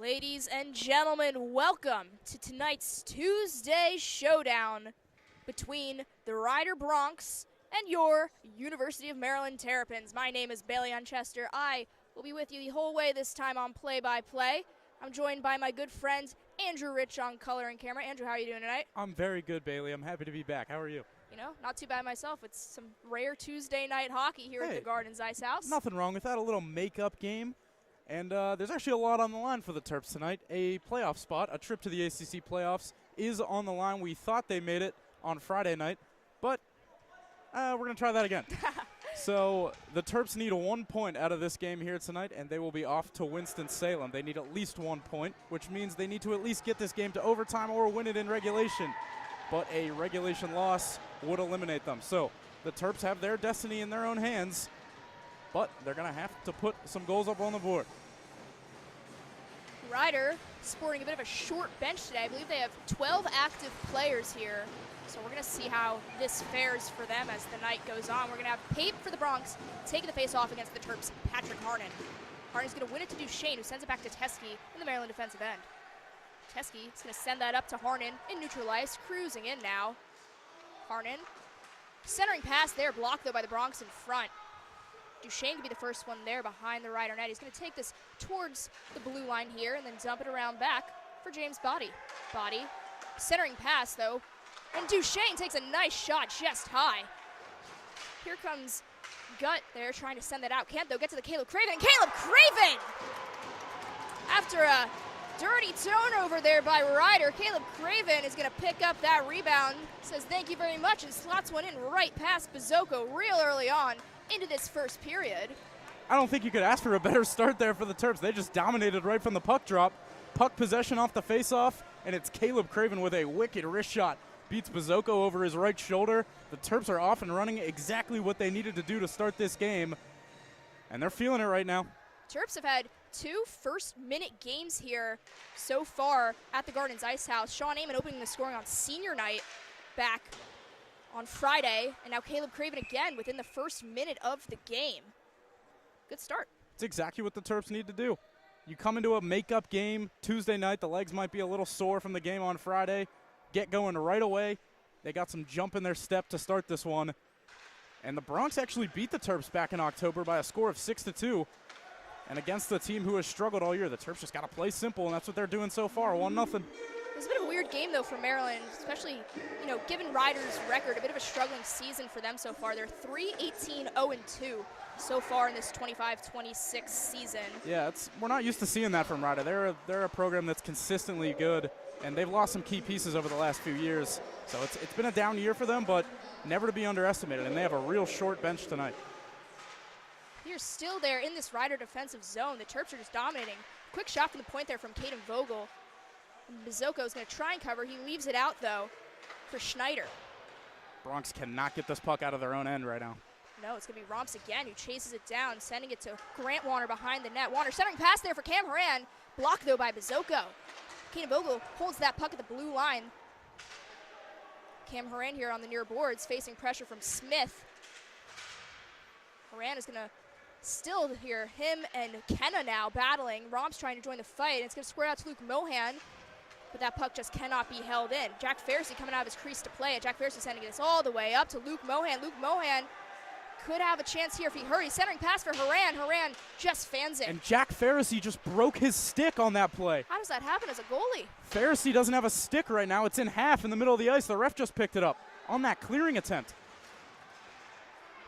Ladies and gentlemen, welcome to tonight's Tuesday showdown between the Rider Bronx and your University of Maryland Terrapins. My name is Bailey Unchester. I will be with you the whole way this time on play-by-play. I'm joined by my good friend Andrew Rich on color and camera. Andrew, how are you doing tonight? I'm very good, Bailey. I'm happy to be back. How are you? You know, not too bad myself. It's some rare Tuesday night hockey here at the Gardens Ice House. Nothing wrong with that. A little makeup game. And there's actually a lot on the line for the Terps tonight. A playoff spot, a trip to the ACC playoffs is on the line. We thought they made it on Friday night, but we're going to try that again. So the Terps need 1 point out of this game here tonight, and they will be off to Winston-Salem. They need at least 1 point, which means they need to at least get this game to overtime or win it in regulation. But a regulation loss would eliminate them. So the Terps have their destiny in their own hands, but they're going to have to put some goals up on the board. Rider sporting a bit of a short bench today. I believe they have 12 active players here. So we're going to see how this fares for them as the night goes on. We're going to have Pape for the Bronx taking the face-off against the Terps, Patrick Harnan. Harnan's going to win it to Duchesne, who sends it back to Teske in the Maryland defensive end. Teske is going to send that up to Harnan in neutral ice, cruising in now. Harnan, centering pass there, blocked though by the Bronx in front. Duchesne could be the first one there behind the Rider net. He's going to take this towards the blue line here and then dump it around back for James Body. Body, centering pass though, and Duchesne takes a nice shot just high. Here comes Gut there trying to send that out. Can't though get to the Caleb Craven, and Caleb Craven! After a dirty turnover there by Rider, Caleb Craven is going to pick up that rebound, says thank you very much, and slots one in right past Bazoko real early on into this first period. I don't think you could ask for a better start there for the Terps. They just dominated right from the puck drop. Puck possession off the faceoff, and it's Caleb Craven with a wicked wrist shot. Beats Bazoko over his right shoulder. The Terps are off and running exactly what they needed to do to start this game, and they're feeling it right now. Terps have had 2 first-minute games here so far at the Gardens Ice House. Sean Amon opening the scoring on senior night back on Friday, and now Caleb Craven again within the first minute of the game. Good start. It's exactly what the Terps need to do. You come into a makeup game Tuesday night, the legs might be a little sore from the game on Friday. Get going right away. They got some jump in their step to start this one. And the Bronx actually beat the Terps back in October by a score of 6-2. And against the team who has struggled all year, the Terps just got to play simple, and that's what they're doing so far, 1-0. It was a bit of a weird game, though, for Maryland, especially, you know, given Rider's record, a bit of a struggling season for them so far. They're 3-18-0-2 so far in this 25-26 season. Yeah, we're not used to seeing that from Rider. They're a program that's consistently good, and they've lost some key pieces over the last few years. So it's been a down year for them, but never to be underestimated, and they have a real short bench tonight. You're still there in this Rider defensive zone. The Terps are just dominating. Quick shot from the point there from Caden Vogel. And Bazoko is going to try and cover. He leaves it out, though, for Schneider. Bronx cannot get this puck out of their own end right now. No, it's going to be Romps again who chases it down, sending it to Grant Warner behind the net. Warner centering pass there for Cam Horan. Blocked, though, by Bazoko. Caden Vogel holds that puck at the blue line. Cam Horan here on the near boards, facing pressure from Smith. Horan is going to still here, him and Kenna now battling. Romps trying to join the fight, and it's going to square out to Luke Mohan, but that puck just cannot be held in. Jack Farrisee coming out of his crease to play it. Jack Farrisee sending this all the way up to Luke Mohan. Luke Mohan could have a chance here if he hurries. Centering pass for Horan. Horan just fans it. And Jack Farrisee just broke his stick on that play. How does that happen as a goalie? Farrisee doesn't have a stick right now. It's in half in the middle of the ice. The ref just picked it up on that clearing attempt.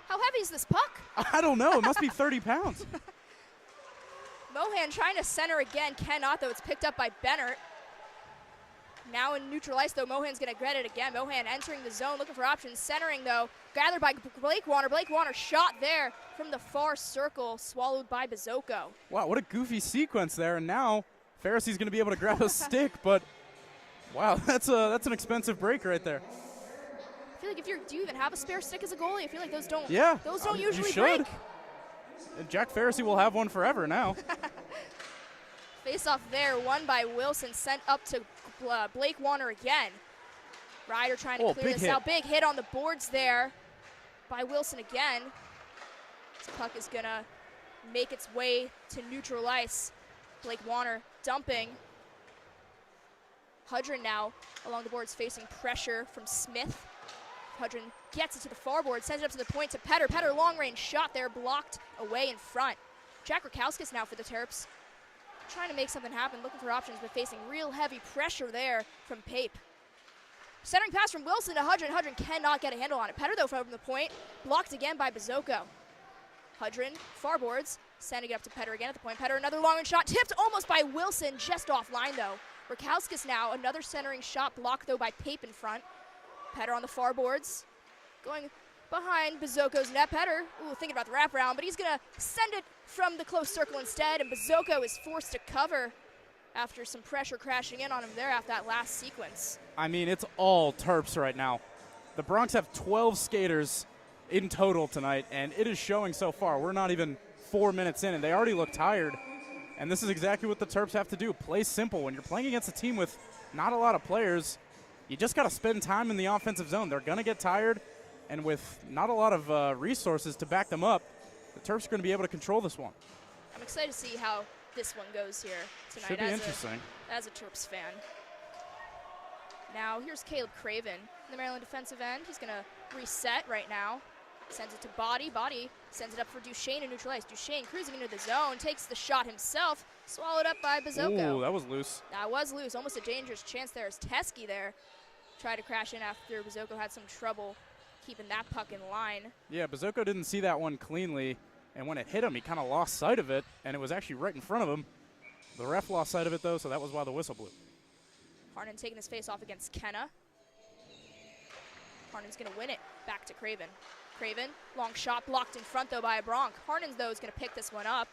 How heavy is this puck? I don't know. It must be 30 pounds. Mohan trying to center again. Cannot, though. It's picked up by Bennert. Now in neutral ice, though, Mohan's going to get it again. Mohan entering the zone, looking for options. Centering, though, gathered by Blake Warner. Blake Warner shot there from the far circle, swallowed by Bazoko. Wow, what a goofy sequence there. And now Farrisee's going to be able to grab a stick, but wow, that's an expensive break right there. I feel like do you even have a spare stick as a goalie? I feel like those don't usually you should. break. And Jack Farrisee will have one forever now. Face off there, won by Wilson, sent up to Blake Warner again. Rider trying to clear this out. Big hit on the boards there by Wilson again. This puck is going to make its way to neutral ice. Blake Warner dumping. Hudrin now along the boards facing pressure from Smith. Hudrin gets it to the far board, sends it up to the point to Petter. Petter, long-range shot there, blocked away in front. Jack Rakowskis now for the Terps. Trying to make something happen, looking for options, but facing real heavy pressure there from Pape. Centering pass from Wilson to Hudrin. Hudrin cannot get a handle on it. Petter, though, from the point, blocked again by Bazoko. Hudrin, far boards, sending it up to Petter again at the point. Petter, another long-range shot, tipped almost by Wilson, just offline, though. Rakowskis now, another centering shot, blocked, though, by Pape in front. Petter on the far boards, going behind Bazoko's net. Petter, thinking about the wraparound, but he's going to send it from the close circle instead, and Bazoko is forced to cover after some pressure crashing in on him there after that last sequence. I mean, it's all Terps right now. The Bronx have 12 skaters in total tonight, and it is showing so far. We're not even 4 minutes in, and they already look tired. And this is exactly what the Terps have to do. Play simple. When you're playing against a team with not a lot of players, you just got to spend time in the offensive zone. They're going to get tired, and with not a lot of resources to back them up, the Terps are going to be able to control this one. I'm excited to see how this one goes here tonight. Should be interesting. As a Terps fan. Now here's Caleb Craven in the Maryland defensive end. He's going to reset right now. Sends it to Body. Body sends it up for Duchesne to neutralize. Duchesne cruising into the zone, takes the shot himself, swallowed up by Bazoko. Ooh, that was loose. That was loose. Almost a dangerous chance there as Teskey there tried to crash in after Bazoko had some trouble keeping that puck in line. Yeah, Bazoko didn't see that one cleanly, and when it hit him, he kind of lost sight of it, and it was actually right in front of him. The ref lost sight of it, though, so that was why the whistle blew. Harnan taking this face off against Kenna. Harnan's going to win it back to Craven. Craven, long shot blocked in front, though, by a Bronc. Harnan, though, is going to pick this one up.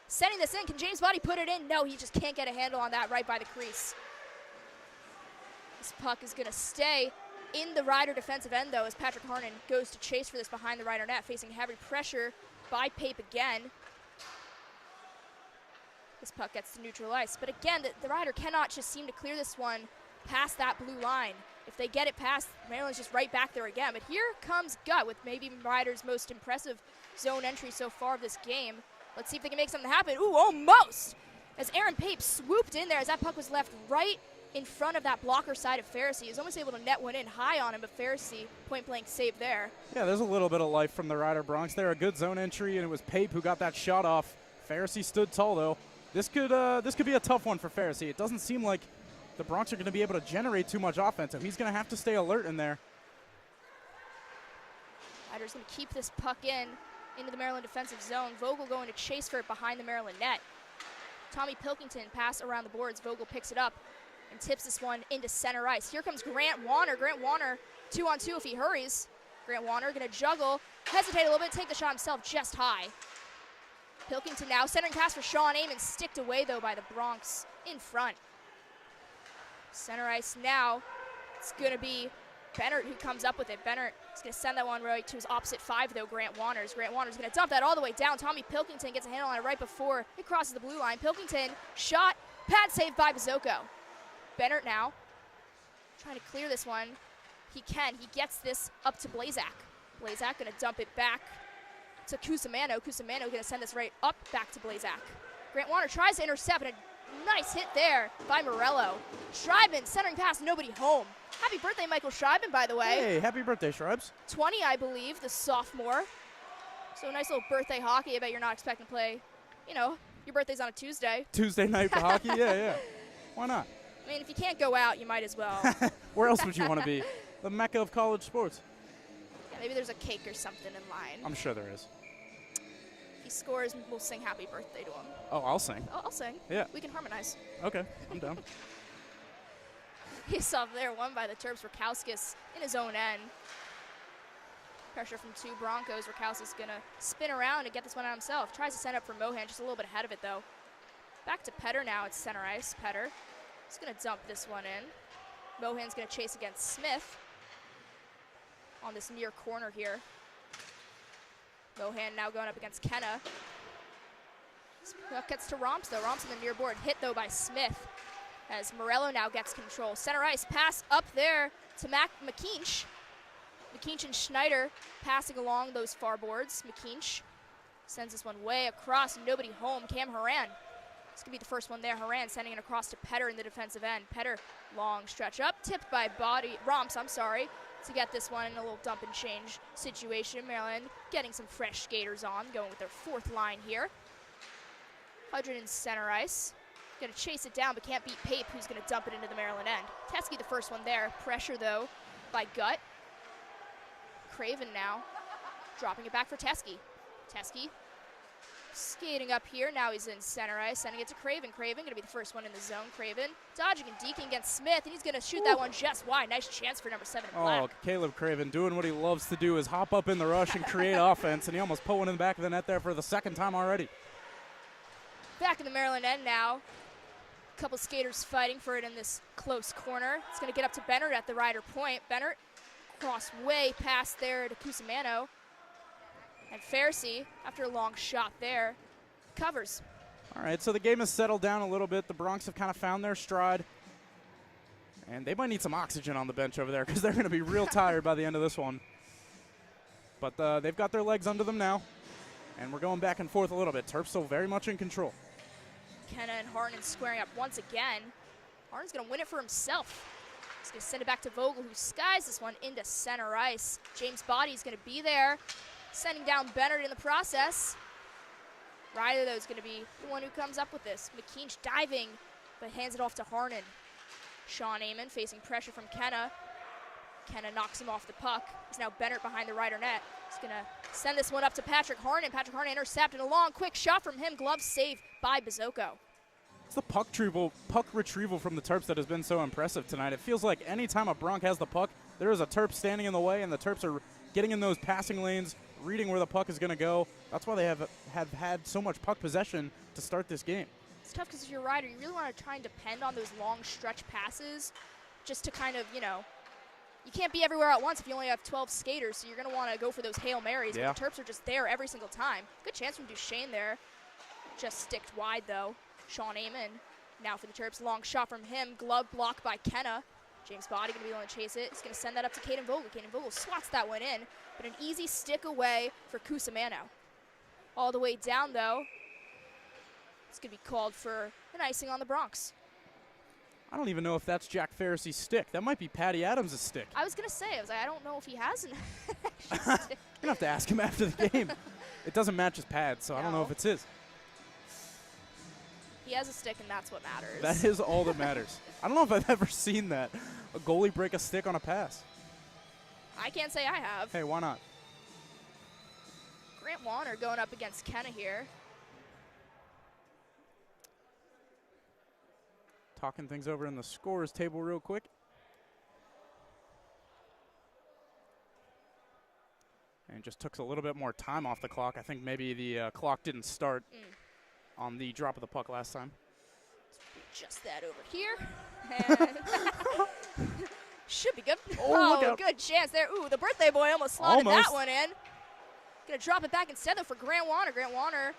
Sending this in. Can James Body put it in? No, he just can't get a handle on that right by the crease. This puck is going to stay in the Rider defensive end, though, as Patrick Harnan goes to chase for this behind the Rider net, facing heavy pressure by Pape again. This puck gets to neutral ice. But again, the Rider cannot just seem to clear this one past that blue line. If they get it past, Maryland's just right back there again. But here comes Gut with maybe Rider's most impressive zone entry so far of this game. Let's see if they can make something happen. Ooh, almost! As Aaron Pape swooped in there as that puck was left right in front of that blocker side of Pharisee. He was almost able to net one in high on him, but Pharisee point-blank save there. Yeah, there's a little bit of life from the Rider Bronx there. A good zone entry, and it was Pape who got that shot off. Pharisee stood tall, though. This could be a tough one for Pharisee. It doesn't seem like the Bronx are going to be able to generate too much offense, so he's going to have to stay alert in there. Rider's going to keep this puck into the Maryland defensive zone. Vogel going to chase for it behind the Maryland net. Tommy Pilkington pass around the boards. Vogel picks it up and tips this one into center ice. Here comes Grant Warner. Grant Warner 2-on-2 if he hurries. Grant Warner going to juggle, hesitate a little bit, take the shot himself just high. Pilkington now centering pass for Sean Amon, sticked away though by the Bronx in front. Center ice now. It's going to be Bennert who comes up with it. Bennert is going to send that one right to his opposite five though, Grant Warner's. Grant Warner's going to dump that all the way down. Tommy Pilkington gets a handle on it right before it crosses the blue line. Pilkington shot, pad save by Bazoko. Bennert now trying to clear this one. He can. He gets this up to Blazak. Blazak going to dump it back to Cusimano. Cusimano going to send this right up back to Blazak. Grant Warner tries to intercept, and a nice hit there by Morello. Schreiben centering pass, nobody home. Happy birthday, Michael Schreiben, by the way. Hey, happy birthday, Schreibs. 20, I believe, the sophomore. So a nice little birthday hockey. I bet you're not expecting to play, your birthday's on a Tuesday. Tuesday night for hockey? Yeah. Why not? I mean, if you can't go out, you might as well. Where else would you want to be? The mecca of college sports. Yeah, maybe there's a cake or something in line. I'm sure there is. If he scores, we'll sing happy birthday to him. Oh, I'll sing. Oh, I'll sing. Yeah. We can harmonize. Okay, I'm down. He's off there, won by the Terps. Rakowskis in his own end. Pressure from two Broncos. Rakowskis going to spin around and get this one out himself. Tries to send up for Mohan, just a little bit ahead of it, though. Back to Petter now. It's center ice. Petter is going to dump this one in. Mohan's going to chase against Smith on this near corner here. Mohan now going up against Kenna. Puck gets to Romps, though. Romps in the near board. Hit, though, by Smith as Morello now gets control. Center ice pass up there to McKeach. McKeach and Schneider passing along those far boards. McKeach sends this one way across. Nobody home. Cam Horan This could be the first one there. Haran sending it across to Petter in the defensive end. Petter, long stretch up, tipped by Romps, to get this one in a little dump and change situation. Maryland getting some fresh skaters on, going with their fourth line here. 100 in center ice. Gonna chase it down, but can't beat Pape, who's gonna dump it into the Maryland end. Teskey the first one there. Pressure though by Gut. Craven now dropping it back for Teskey. Teskey skating up here. Now he's in center ice, sending it to Craven. Craven gonna be the first one in the zone. Craven dodging and deking against Smith, and he's gonna shoot that one just wide. Nice chance for number 7 in black. Oh, Caleb Craven doing what he loves to do is hop up in the rush and create offense, and he almost put one in the back of the net there for the second time already. Back in the Maryland end now. A couple skaters fighting for it in this close corner. It's gonna get up to Bennert at the Rider point. Bennert cross way past there to Cusimano. And Pharisee, after a long shot there, covers. All right, so the game has settled down a little bit. The Bronx have kind of found their stride. And they might need some oxygen on the bench over there because they're going to be real tired by the end of this one. But they've got their legs under them now. And we're going back and forth a little bit. Terps still very much in control. Kenna and Harnan squaring up once again. Harnan's going to win it for himself. He's going to send it back to Vogel, who skies this one into center ice. James Body's going to be there, sending down Bennett in the process. Ryder, though, is going to be the one who comes up with this. McKean's diving, but hands it off to Harnan. Sean Amon facing pressure from Kenna. Kenna knocks him off the puck. It's now Bennett behind the Ryder net. He's going to send this one up to Patrick Harnan. Patrick Harnan intercepted a long, quick shot from him. Glove saved by Bazoko. It's the puck retrieval from the Terps that has been so impressive tonight. It feels like any time a Bronc has the puck, there is a Terp standing in the way, and the Terps are getting in those passing lanes, reading where the puck is going to go. That's why they have had so much puck possession to start this game. It's tough because if you're a Ryder, you really want to try and depend on those long stretch passes just to kind of, you can't be everywhere at once if you only have 12 skaters, so you're going to want to go for those Hail Marys. Yeah. But the Terps are just there every single time. Good chance from Duchesne there. Just sticked wide, though. Sean Amon now for the Terps. Long shot from him. Glove blocked by Kenna. James Body going to be able to chase it. He's going to send that up to Caden Vogel. Caden Vogel swats that one in, but an easy stick away for Cusimano. All the way down, though. It's going to be called for an icing on the Bronx. I don't even know if that's Jack Pharisee's stick. That might be Patty Adams' stick. I was going to say, I don't know if he has an You're going to have to ask him after the game. It doesn't match his pad, so I don't know if it's his. He has a stick, and that's what matters. That is all that matters. I don't know if I've ever seen that. A goalie break a stick on a pass. I can't say I have. Hey, why not? Grant Warner going up against Kenna here. Talking things over in the scorers table real quick. And it just took a little bit more time off the clock. I think maybe the clock didn't start on the drop of the puck last time. Just that over here. And should be good. Oh, good chance there. Ooh, the birthday boy almost slotted that one in. Gonna drop it back instead, though, for Grant Warner. Grant Warner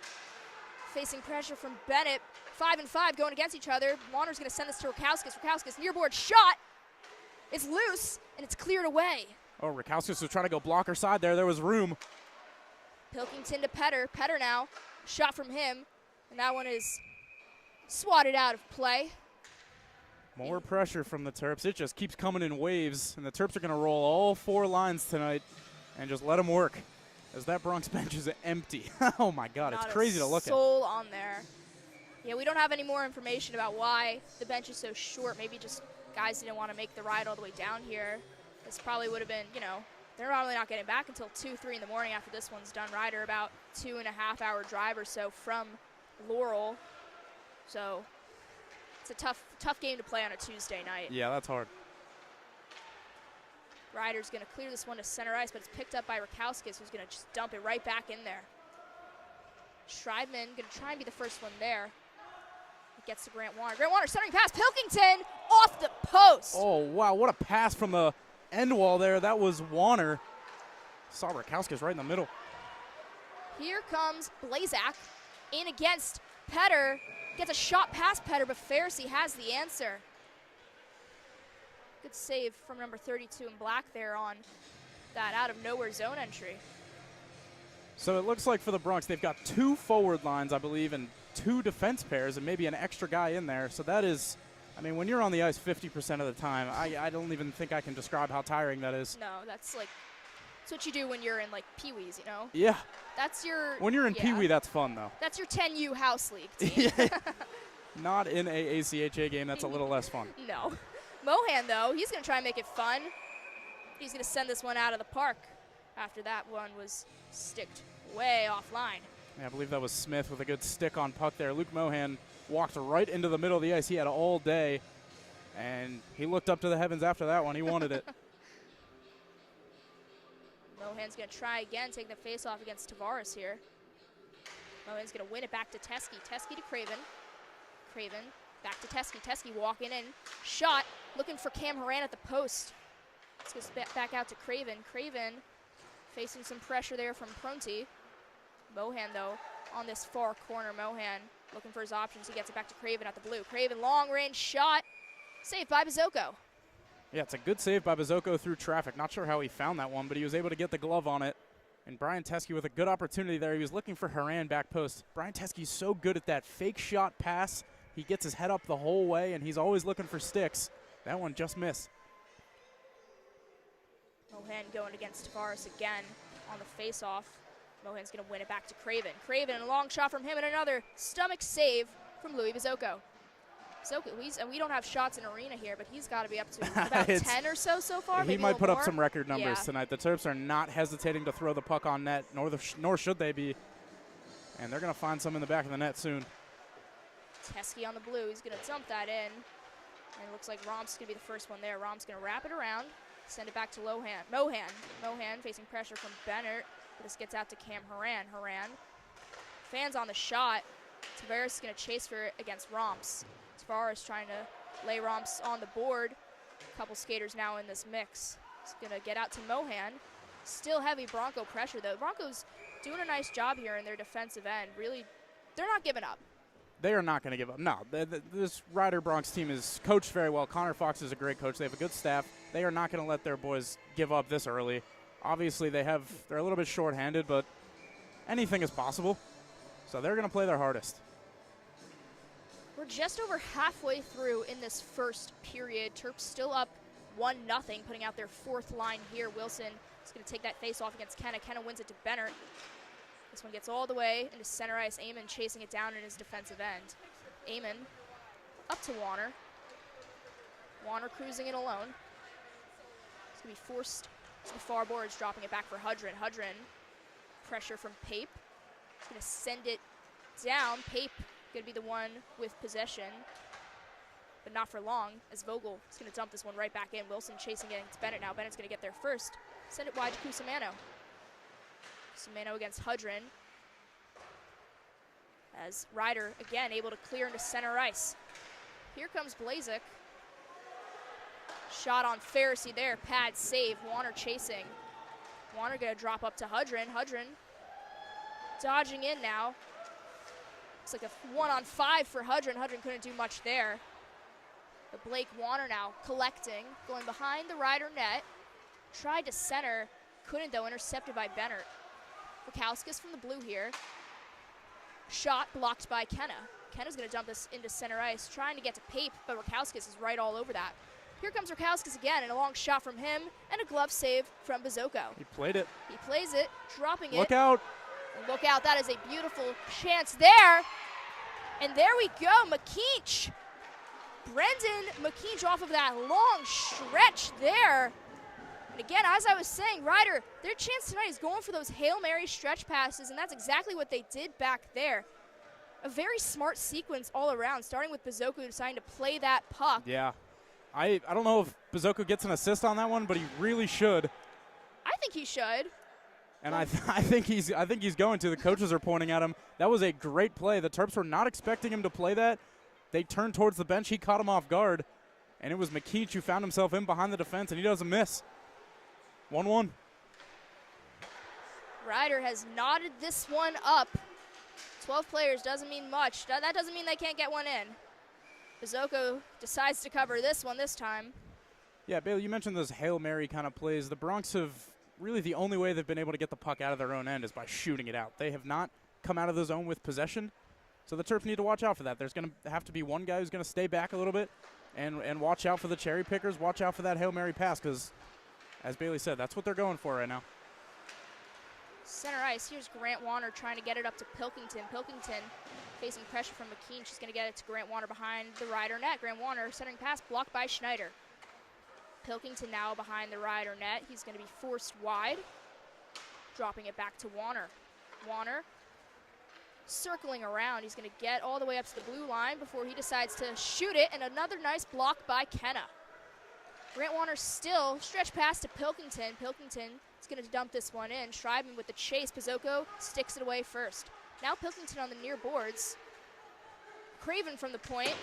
facing pressure from Bennett. 5 and 5 going against each other. Warner's gonna send this to Rakauskas. Rakauskas near board shot. It's loose, and it's cleared away. Oh, Rakauskas was trying to go blocker side there. There was room. Pilkington to Petter. Petter now. Shot from him. And that one is swatted out of play. More pressure from the Terps. It just keeps coming in waves, and the Terps are going to roll all 4 lines tonight and just let them work as that Bronx bench is empty. Oh, my God. It's crazy to look at. Not a soul on there. Yeah, we don't have any more information about why the bench is so short. Maybe just guys didn't want to make the ride all the way down here. This probably would have been, they're probably not getting back until 2, 3 in the morning after this one's done. Ryder about 2.5-hour drive or so from Laurel. So it's a tough game to play on a Tuesday night. Yeah, that's hard. Ryder's going to clear this one to center ice, but it's picked up by Rakauskas, who's going to just dump it right back in there. Schreibman going to try and be the first one there. It gets to Grant Warner. Grant Warner centering pass. Pilkington off the post. Oh, wow. What a pass from the end wall there. That was Warner. Saw Rakauskas right in the middle. Here comes Blazak in against Petter. Gets a shot past Petter, but Pharisee has the answer. Good save from number 32 in black there on that out-of-nowhere zone entry. So it looks like for the Bronx, they've got 2 forward lines, I believe, and 2 defense pairs, and maybe an extra guy in there. So that is, I mean, when you're on the ice 50% of the time, I don't even think I can describe how tiring that is. No, that's like, it's what you do when you're in like Pee-wees, you know? Yeah. That's your. When you're in yeah. Pee-wee, that's fun, though. That's your 10U house league team. Not in a ACHA game, that's a little less fun. No. Mohan, though, he's going to try and make it fun. He's going to send this one out of the park after that one was sticked way offline. Yeah, I believe that was Smith with a good stick on puck there. Luke Mohan walked right into the middle of the ice. He had all day, and he looked up to the heavens after that one. He wanted it. Mohan's going to try again, taking the face-off against Tavares here. Mohan's going to win it back to Teske. Teske to Craven. Craven back to Teske. Teske walking in. Shot, looking for Cam Horan at the post. Let's go back out to Craven. Craven facing some pressure there from Pronti. Mohan, though, on this far corner. Mohan looking for his options. He gets it back to Craven at the blue. Craven, long-range shot. Saved by Bazoko. Yeah, it's a good save by Bazoko through traffic. Not sure how he found that one, but he was able to get the glove on it. And Brian Teske with a good opportunity there. He was looking for Haran back post. Brian Teske's so good at that fake shot pass. He gets his head up the whole way, and he's always looking for sticks. That one just missed. Mohan going against Tavares again on the face-off. Mohan's going to win it back to Craven. Craven, a long shot from him, and another stomach save from Louis Bazoko. And we don't have shots in arena here, but he's got to be up to about 10 or so far. He might put more. up some record numbers tonight. The Terps are not hesitating to throw the puck on net, nor should they be. And they're going to find some in the back of the net soon. Teske on the blue. He's going to dump that in. And it looks like Rom's going to be the first one there. Rom's going to wrap it around, send it back to Mohan. Mohan facing pressure from Bennett. This gets out to Cam Haran. Haran. Fans on the shot. Tavares is going to chase for it against Romps. Tavares trying to lay Romps on the board. A couple skaters now in this mix. He's going to get out to Mohan. Still heavy Bronco pressure, though. Broncos doing a nice job here in their defensive end. Really, they're not giving up. They are not going to give up. No, this Rider Bronx team is coached very well. Connor Fox is a great coach. They have a good staff. They are not going to let their boys give up this early. Obviously, they're a little bit shorthanded, but anything is possible. So they're going to play their hardest. We're just over halfway through in this first period. Terps still up 1-0, putting out their fourth line here. Wilson is going to take that face-off against Kenna. Kenna wins it to Bennett. This one gets all the way into center ice. Eamon chasing it down in his defensive end. Eamon up to Warner. Warner cruising it alone. It's going to be forced to the far boards, dropping it back for Hudrin. Hudrin, pressure from Pape. He's going to send it down. Pape going to be the one with possession, but not for long, as Vogel is going to dump this one right back in. Wilson chasing it against Bennett now. Bennett's going to get there first. Send it wide to Cusimano. Cusimano against Hudrin. As Ryder, again, able to clear into center ice. Here comes Blazek. Shot on Pharisee there. Pad save. Warner chasing. Warner going to drop up to Hudrin. Hudrin dodging in now. It's like a 1-on-5 for Hudrin. Hudrin couldn't do much there. But Blake Warner now collecting, going behind the Ryder net. Tried to center, couldn't though, intercepted by Bennett. Rakauskas from the blue here. Shot blocked by Kenna. Kenna's going to dump this into center ice, trying to get to Pape, but Rakauskas is right all over that. Here comes Rakauskas again, and a long shot from him, and a glove save from Bazoko. He played it. He plays it, dropping it. Look out. Look out, that is a beautiful chance there. And there we go, McKeach. Brendan McKeach off of that long stretch there. And again, as I was saying, Ryder, their chance tonight is going for those Hail Mary stretch passes, and that's exactly what they did back there. A very smart sequence all around, starting with Bazoko deciding to play that puck. Yeah. I don't know if Bazoko gets an assist on that one, but he really should. I think he should. And I think he's going to. The coaches are pointing at him. That was a great play. The Terps were not expecting him to play that. They turned towards the bench. He caught him off guard. And it was McKeach who found himself in behind the defense, and he doesn't miss. 1-1. Ryder has knotted this one up. 12 players doesn't mean much. That doesn't mean they can't get one in. Bazoko decides to cover this one this time. Yeah, Bailey, you mentioned those Hail Mary kind of plays. The Bronx have really the only way they've been able to get the puck out of their own end is by shooting it out. They have not come out of the zone with possession, so the Terps need to watch out for that. There's going to have to be one guy who's going to stay back a little bit and watch out for the cherry pickers, watch out for that Hail Mary pass, because, as Bailey said, that's what they're going for right now. Center ice, here's Grant Warner trying to get it up to Pilkington. Pilkington facing pressure from McKean. She's going to get it to Grant Warner behind the Rider net. Grant Warner centering pass blocked by Schneider. Pilkington now behind the Rider net. He's going to be forced wide, dropping it back to Warner. Warner circling around. He's going to get all the way up to the blue line before he decides to shoot it, and another nice block by Kenna. Grant Warner still stretch pass to Pilkington. Pilkington is going to dump this one in. Schreiben with the chase. Pizzuko sticks it away first. Now Pilkington on the near boards. Craven from the point.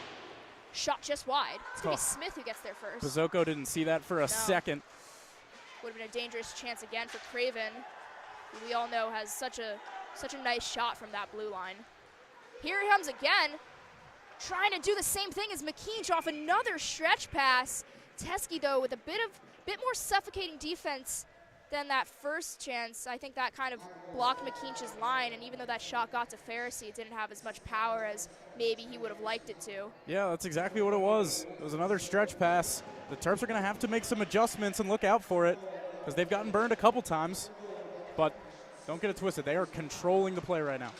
Shot just wide. It's going to be Smith who gets there first. Pizzuko didn't see that for a second. Would have been a dangerous chance again for Craven, who we all know has such a nice shot from that blue line. Here he comes again, trying to do the same thing as McKean off another stretch pass. Teskey, though, with a bit more suffocating defense than that first chance. I think that kind of blocked McKean's line, and even though that shot got to Pharisee, it didn't have as much power as maybe he would have liked it to. Yeah, that's exactly what it was. It was another stretch pass. The Terps are going to have to make some adjustments and look out for it, because they've gotten burned a couple times. But don't get it twisted. They are controlling the play right now.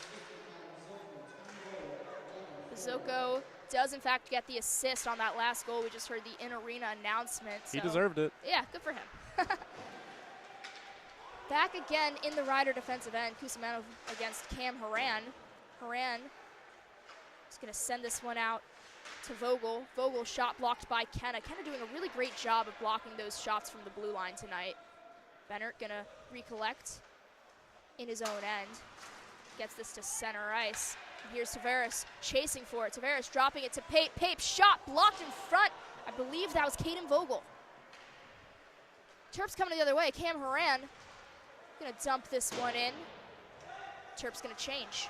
Pizzuko does, in fact, get the assist on that last goal. We just heard the in-arena announcement. He deserved it. Yeah, good for him. Back again in the Rider defensive end. Cusimano against Cam Haran. Haran is going to send this one out to Vogel. Vogel shot blocked by Kenna. Kenna doing a really great job of blocking those shots from the blue line tonight. Bennert going to recollect in his own end. Gets this to center ice. And here's Tavares chasing for it. Tavares dropping it to Pape. Pape shot blocked in front. I believe that was Caden Vogel. Terps coming the other way. Cam Haran gonna dump this one in. Terps gonna change.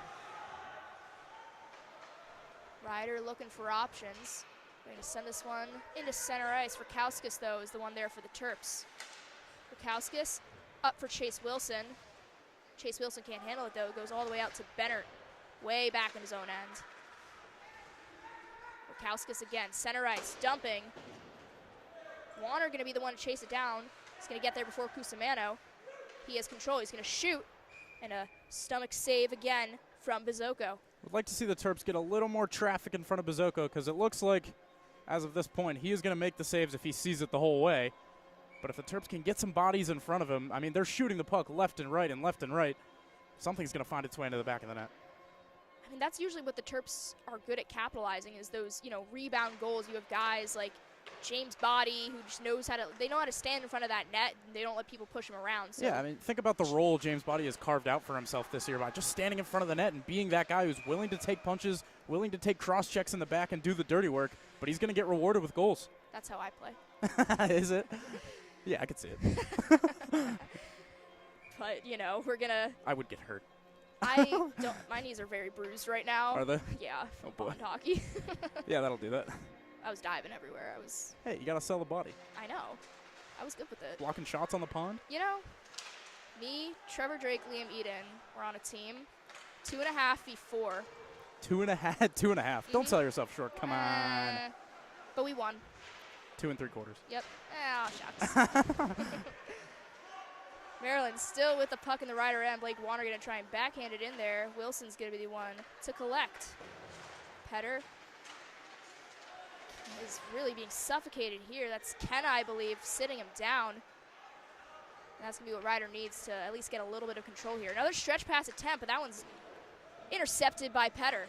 Rider looking for options. They're gonna send this one into center ice. Rakowskis, though, is the one there for the Terps. Rakowskis up for Chase Wilson. Chase Wilson can't handle it, though. Goes all the way out to Bennert, way back in his own end. Rakowskis again, center ice, dumping. Warner going to be the one to chase it down. He's going to get there before Cusimano. He has control. He's going to shoot, and a stomach save again from Pizzuko. Would like to see the Terps get a little more traffic in front of Pizzuko, because it looks like, as of this point, he is going to make the saves if he sees it the whole way. But if the Terps can get some bodies in front of him, I mean, they're shooting the puck left and right and left and right. Something's going to find its way into the back of the net. I mean, that's usually what the Terps are good at capitalizing, is those, rebound goals. You have guys like James Body, who just knows they know how to stand in front of that net, and they don't let people push him around. So. Yeah, I mean, think about the role James Body has carved out for himself this year by just standing in front of the net and being that guy who's willing to take punches, willing to take cross checks in the back and do the dirty work, but he's going to get rewarded with goals. That's how I play. Is it? Yeah, I could see it. But, we're going to... I would get hurt. My knees are very bruised right now. Are they? Yeah, oh from pond hockey. Yeah, that'll do that. I was diving everywhere. Hey, you got to sell the body. I know. I was good with it. Blocking shots on the pond? Me, Trevor Drake, Liam Eden, we're on a team. 2.5 v. 4. 2.5? 2.5. Mm-hmm. Don't sell yourself short. Come on. But we won. 2 3/4. Yep. Oh, shucks. Maryland still with the puck in the Rider end. Blake Warner going to try and backhand it in there. Wilson's going to be the one to collect. Petter is really being suffocated here. That's Kenna, I believe, sitting him down. And that's going to be what Rider needs to at least get a little bit of control here. Another stretch pass attempt, but that one's intercepted by Petter.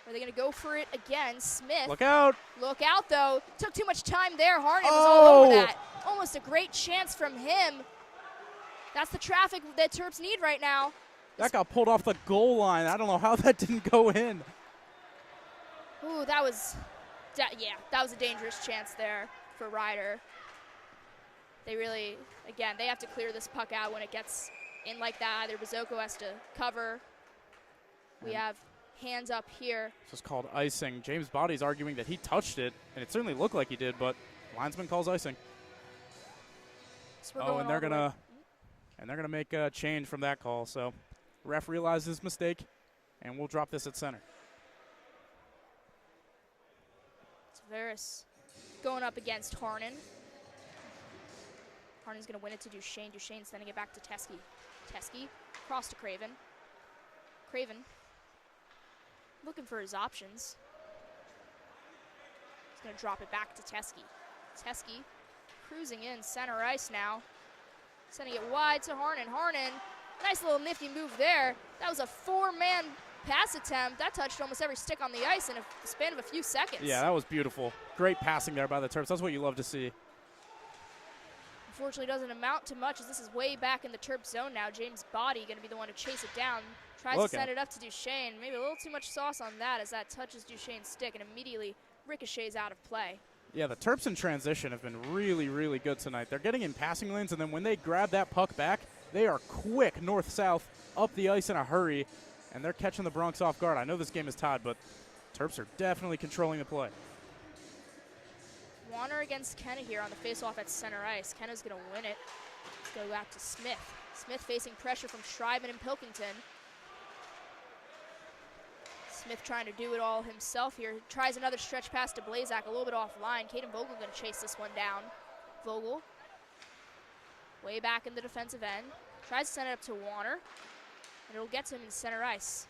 Are they going to go for it again? Smith. Look out. Look out, though. Took too much time there. Harden was all over that. Almost a great chance from him. That's the traffic that Terps need right now. That got pulled off the goal line. I don't know how that didn't go in. Ooh, that was a dangerous chance there for Rider. They really, again, they have to clear this puck out when it gets in like that. Either Pizzuko has to cover. We have hands up here. This is called icing. James Body's arguing that he touched it, and it certainly looked like he did, but linesman calls icing. we're Oh, going and all the way. they're gonna make a change from that call. So, ref realizes his mistake, and we'll drop this at center. Tavares going up against Harnan. Harnan's going to win it to Duchesne. Duchesne sending it back to Teske. Teske cross to Craven. Craven looking for his options. He's going to drop it back to Teske. Teske cruising in center ice now. Sending it wide to Harnan. Harnan, nice little nifty move there. That was a 4-man pass attempt. That touched almost every stick on the ice in a span of a few seconds. Yeah, that was beautiful. Great passing there by the Terps. That's what you love to see. Unfortunately, doesn't amount to much as this is way back in the Terp zone now. James Body going to be the one to chase it down. Tries to send it up to Duchesne. Maybe a little too much sauce on that as that touches Duchesne's stick and immediately ricochets out of play. Yeah, the Terps in transition have been really, really good tonight. They're getting in passing lanes, and then when they grab that puck back, they are quick north-south up the ice in a hurry, and they're catching the Bronx off guard. I know this game is tied, but Terps are definitely controlling the play. Warner against Kenna here on the face-off at center ice. Kenna's going to win it. Let's go back to Smith. Smith facing pressure from Schreiben and Pilkington. Smith trying to do it all himself here. Tries another stretch pass to Blazak, a little bit offline. Caden Vogel going to chase this one down. Vogel, way back in the defensive end. Tries to send it up to Warner, and it'll get to him in center ice.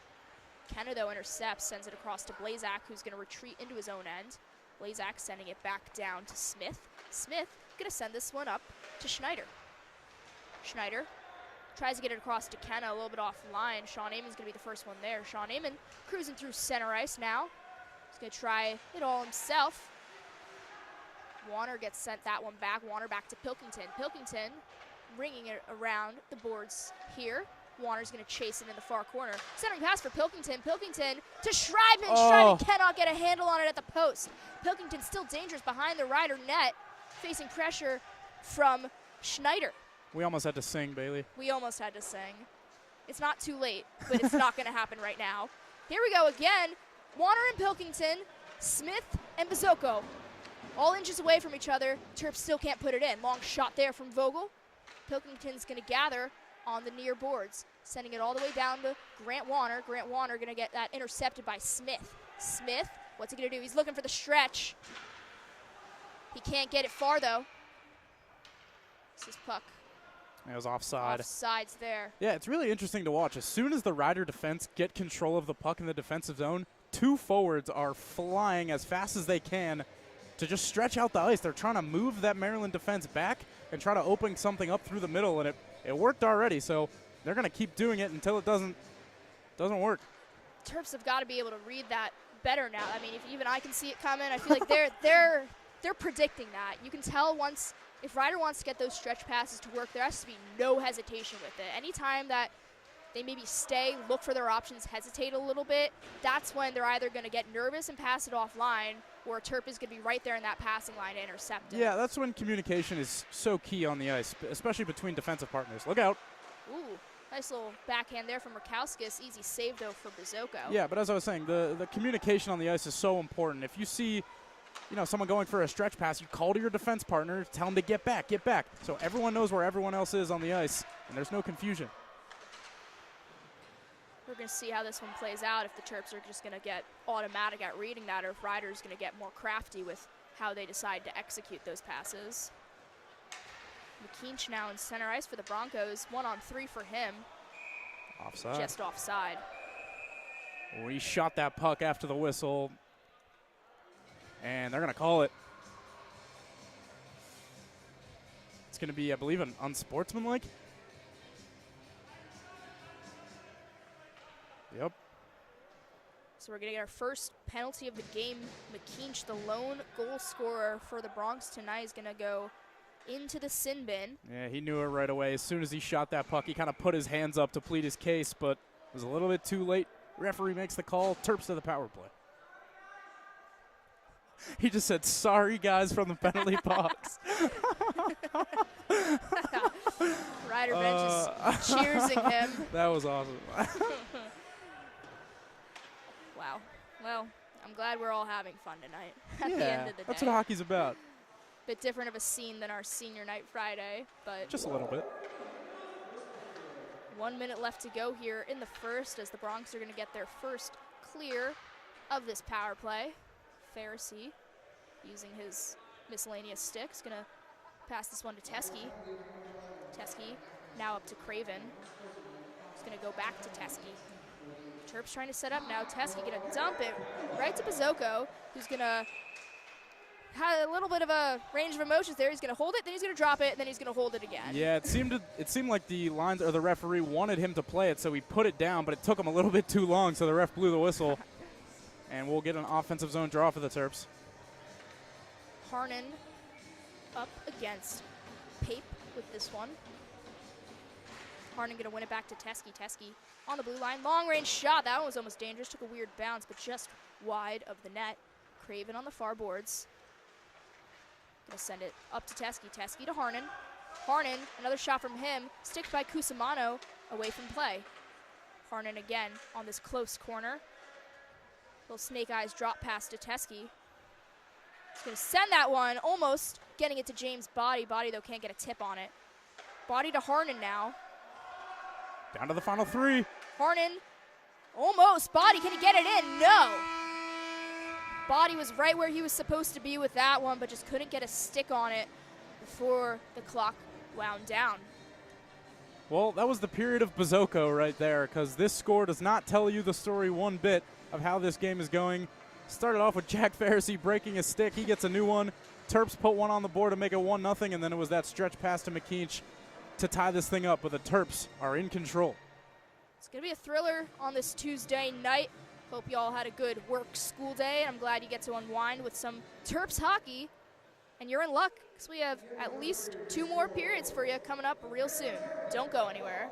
Kenna, though, intercepts, sends it across to Blazak, who's going to retreat into his own end. Blazak sending it back down to Smith. Smith going to send this one up to Schneider. Schneider tries to get it across to Kenna, a little bit offline. Sean Amon's going to be the first one there. Sean Amon cruising through center ice now. He's going to try it all himself. Warner gets sent that one back. Warner back to Pilkington. Pilkington ringing it around the boards here. Warner's going to chase it in the far corner. Centering pass for Pilkington. Pilkington to Schreiben. Oh. Schreiben cannot get a handle on it at the post. Pilkington still dangerous behind the Rider net, facing pressure from Schneider. We almost had to sing, Bailey. We almost had to sing. It's not too late, but it's not going to happen right now. Here we go again. Warner and Pilkington, Smith and Bazoko. All inches away from each other. Terps still can't put it in. Long shot there from Vogel. Pilkington's going to gather on the near boards, sending it all the way down to Grant Warner. Grant Warner going to get that intercepted by Smith. Smith, what's he going to do? He's looking for the stretch. He can't get it far, though. This is puck. It was offside. Offsides there. Yeah, it's really interesting to watch. As soon as the Rider defense get control of the puck in the defensive zone, two forwards are flying as fast as they can to just stretch out the ice. They're trying to move that Maryland defense back and try to open something up through the middle, and it worked already, so they're going to keep doing it until it doesn't work. Terps have got to be able to read that better now. I mean, if even I can see it coming, I feel like they're predicting that. You can tell once if Rider wants to get those stretch passes to work, there has to be no hesitation with it. Anytime that they maybe stay, look for their options, hesitate a little bit, that's when they're either going to get nervous and pass it offline, or a Terp is going to be right there in that passing line to intercept it. Yeah, that's when communication is so key on the ice, especially between defensive partners. Look out. Ooh, nice little backhand there from Murkowskis. Easy save, though, for Bazoko. Yeah, but as I was saying, the communication on the ice is so important. If you see someone going for a stretch pass, you call to your defense partner, tell them to get back. So everyone knows where everyone else is on the ice, and there's no confusion. We're going to see how this one plays out, if the Terps are just going to get automatic at reading that, or if Rider's going to get more crafty with how they decide to execute those passes. McKeach now in center ice for the Broncos. 1-on-3 for him. Offside. Just offside. We shot that puck after the whistle, and they're going to call it. It's going to be, I believe, an unsportsmanlike. Yep. So we're going to get our first penalty of the game. McKeach, the lone goal scorer for the Bronx tonight, is going to go into the sin bin. Yeah, he knew it right away. As soon as he shot that puck, he kind of put his hands up to plead his case, but it was a little bit too late. Referee makes the call. Terps to the power play. He just said, sorry, guys, from the penalty box. Rider bench is cheersing him. That was awesome. Wow. Well, I'm glad we're all having fun tonight at the end of the day. That's what hockey's about. Bit different of a scene than our senior night Friday, but Just a little bit. 1 minute left to go here in the first as the Bronx are going to get their first clear of this power play. Pharisee using his miscellaneous sticks, going to pass this one to Teske. Teske now up to Craven. He's going to go back to Teske. Terps trying to set up now. Teske going to dump it right to Bazoko, who's going to have a little bit of a range of emotions there. He's going to hold it, then he's going to drop it, and then he's going to hold it again. Yeah, it seemed like the lines or the referee wanted him to play it, so he put it down, but it took him a little bit too long, so the ref blew the whistle. And we'll get an offensive zone draw for the Terps. Harnan up against Pape with this one. Harnan going to win it back to Teske. Teske on the blue line. Long range shot. That one was almost dangerous. Took a weird bounce, but just wide of the net. Craven on the far boards. Going to send it up to Teske. Teske to Harnan. Harnan, another shot from him. Sticked by Cusimano away from play. Harnan again on this close corner. Little snake eyes drop pass to Teske. He's going to send that one, almost getting it to James Body. Body, though, can't get a tip on it. Body to Harnan now. Down to the final three. Harnan, almost. Body, can he get it in? No. Body was right where he was supposed to be with that one, but just couldn't get a stick on it before the clock wound down. Well, that was the period of Bazoko right there, because this score does not tell you the story one bit of how this game is going. Started off with Jack Pharisee breaking a stick. He gets a new one. Terps put one on the board to make it 1-0, and then it was that stretch pass to McKeach to tie this thing up, but the Terps are in control. It's going to be a thriller on this Tuesday night. Hope you all had a good work school day. I'm glad you get to unwind with some Terps hockey. And you're in luck, because we have at least 2 more periods for you coming up real soon. Don't go anywhere.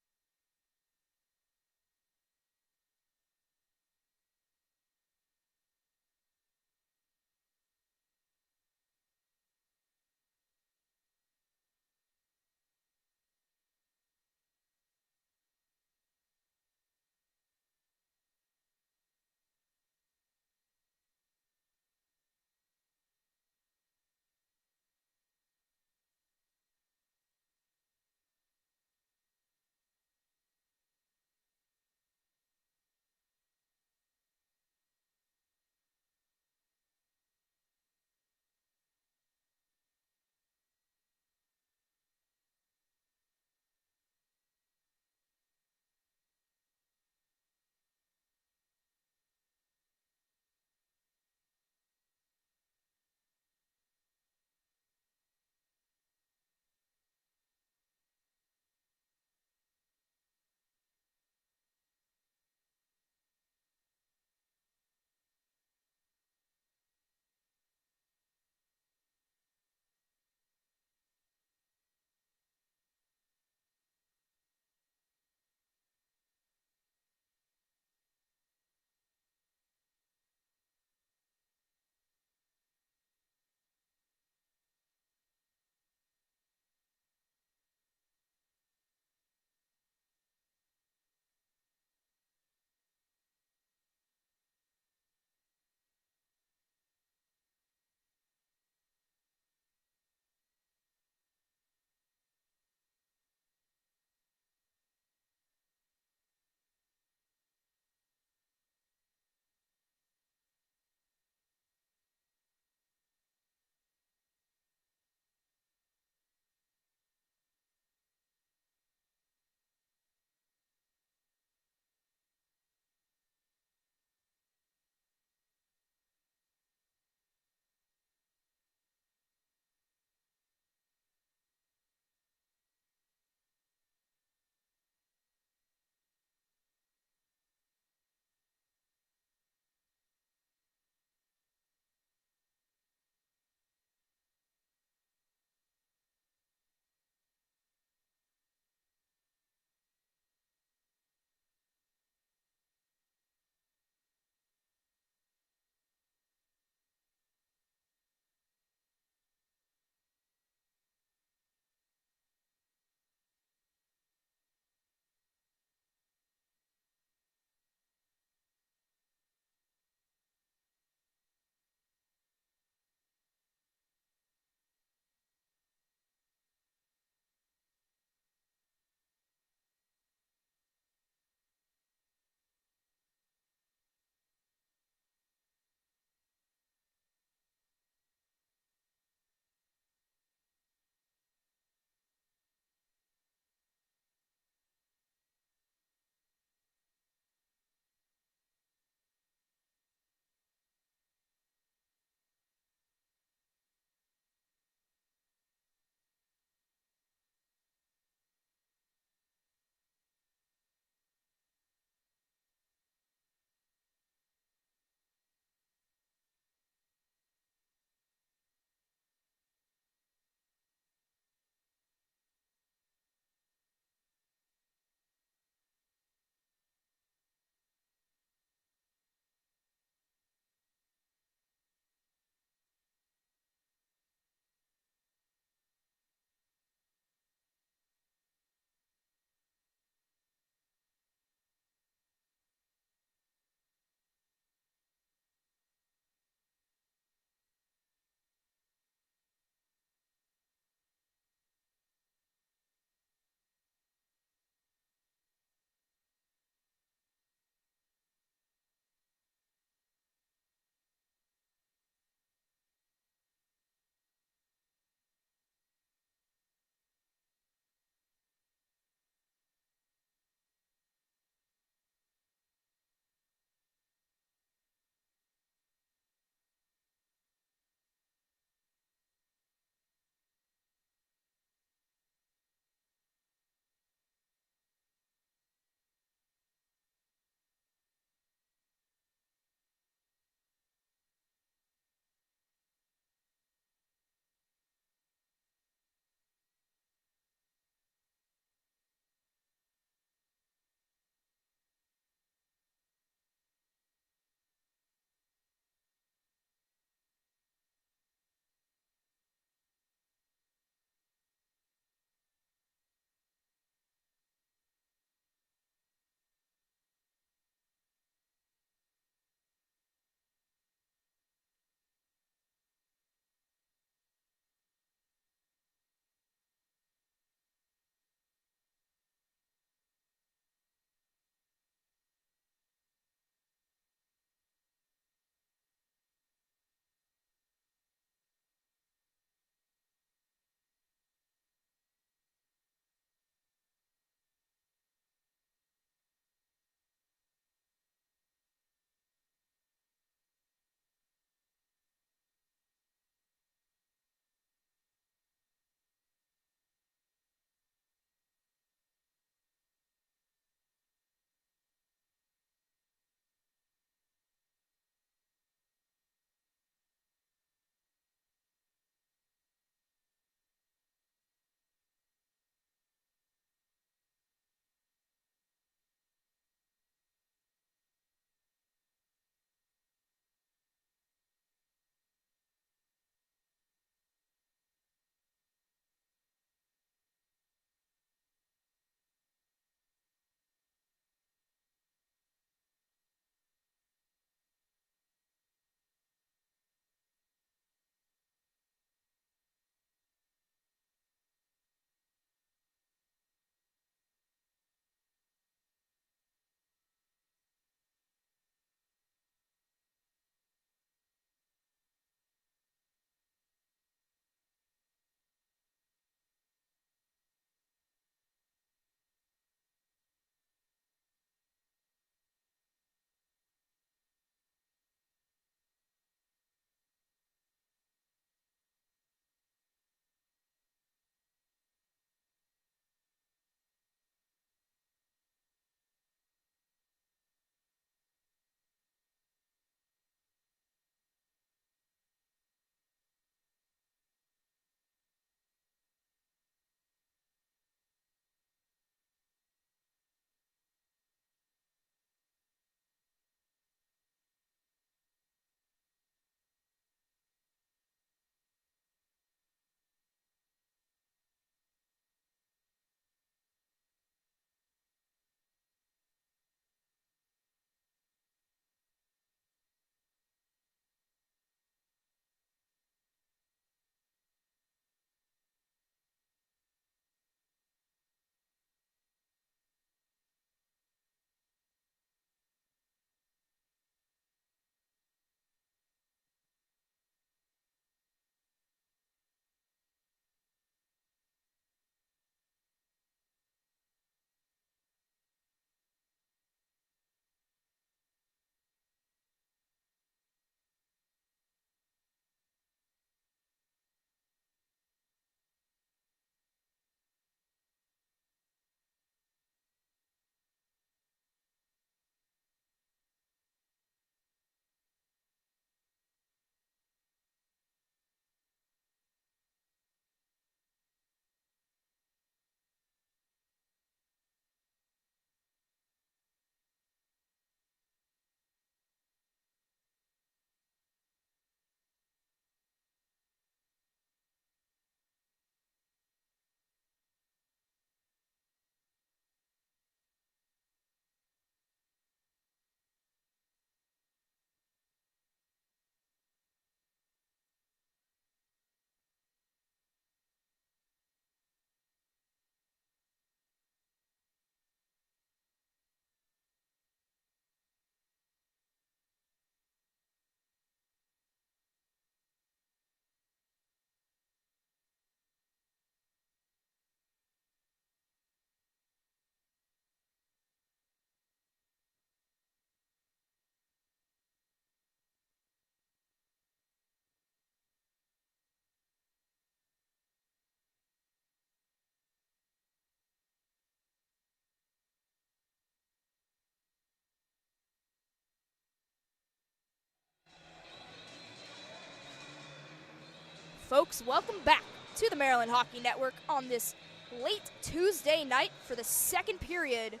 folks. Welcome back to the Maryland Hockey Network on this late Tuesday night for the second period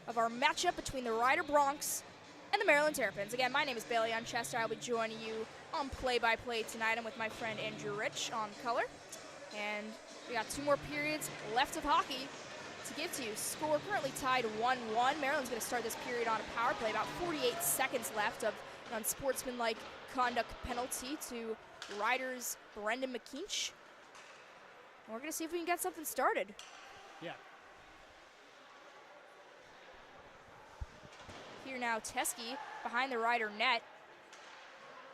of our matchup between the Rider Broncs and the Maryland Terrapins. Again, my name is Bailey Unchester. I'll be joining you on play-by-play tonight. I'm with my friend Andrew Rich on color. And we got 2 more periods left of hockey to give to you. Score currently tied 1-1. Maryland's going to start this period on a power play. About 48 seconds left of an unsportsmanlike conduct penalty to Riders' Brendan McKeach. And we're going to see if we can get something started. Yeah. Here now, Teske behind the Rider net.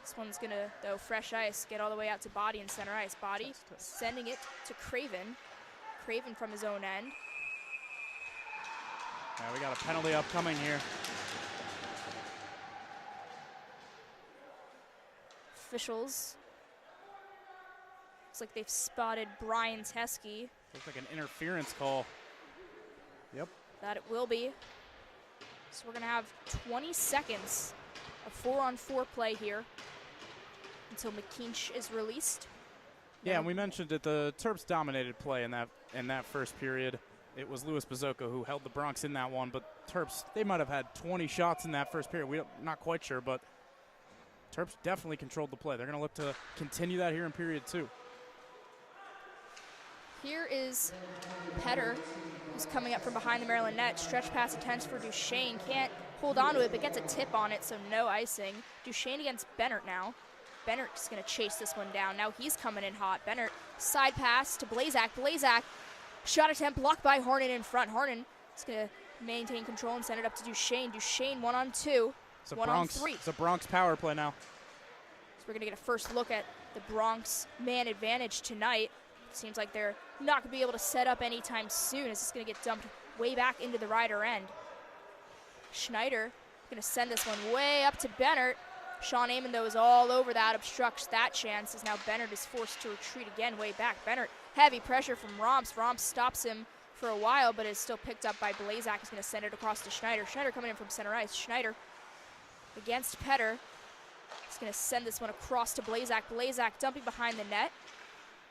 This one's going to, though, fresh ice, get all the way out to Body in center ice. Body sending it to Craven. Craven from his own end. Yeah, we got a penalty upcoming here. Officials. Looks like they've spotted Brian Teske. Looks like an interference call. Yep. That it will be. So we're going to have 20 seconds of 4-on-4 play here until McKeach is released. Yeah, and we mentioned that the Terps dominated play in that first period. It was Louis Bazzoka who held the Broncs in that one, but Terps, they might have had 20 shots in that first period. We're not quite sure, but Terps definitely controlled the play. They're going to look to continue that here in period 2. Here is Petter, who's coming up from behind the Maryland net. Stretch pass attempts for Duchesne. Can't hold on to it, but gets a tip on it, so no icing. Duchesne against Bennert now. Bennert's going to chase this one down. Now he's coming in hot. Bennert, side pass to Blazak. Blazak, shot attempt blocked by Harnan in front. Harnan is going to maintain control and send it up to Duchesne. Duchesne 1-on-2, 1-on-3. It's a Broncs power play now. So we're going to get a first look at the Broncs man advantage tonight. Seems like they're not going to be able to set up anytime soon. It's just going to get dumped way back into the Rider end. Schneider going to send this one way up to Bennert. Sean Amon, though, is all over that, obstructs that chance, as now Bennert is forced to retreat again way back. Bennert, heavy pressure from Romps. Romps stops him for a while, but is still picked up by Blazak. He's going to send it across to Schneider. Schneider coming in from center ice. Schneider against Petter. He's going to send this one across to Blazak. Blazak dumping behind the net.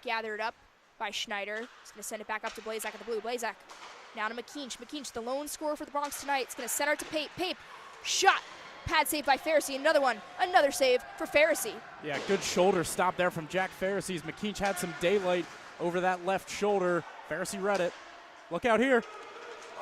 Gathered up by Schneider. He's going to send it back up to Blazak at the blue. Blazak now to McKeach. McKeach, the lone scorer for the Broncs tonight. It's going to center to Pape. Pape, shot. Pad save by Pharisee. Another one. Another save for Pharisee. Yeah, good shoulder stop there from Jack Pharisee. McKeach had some daylight over that left shoulder. Pharisee read it. Look out here.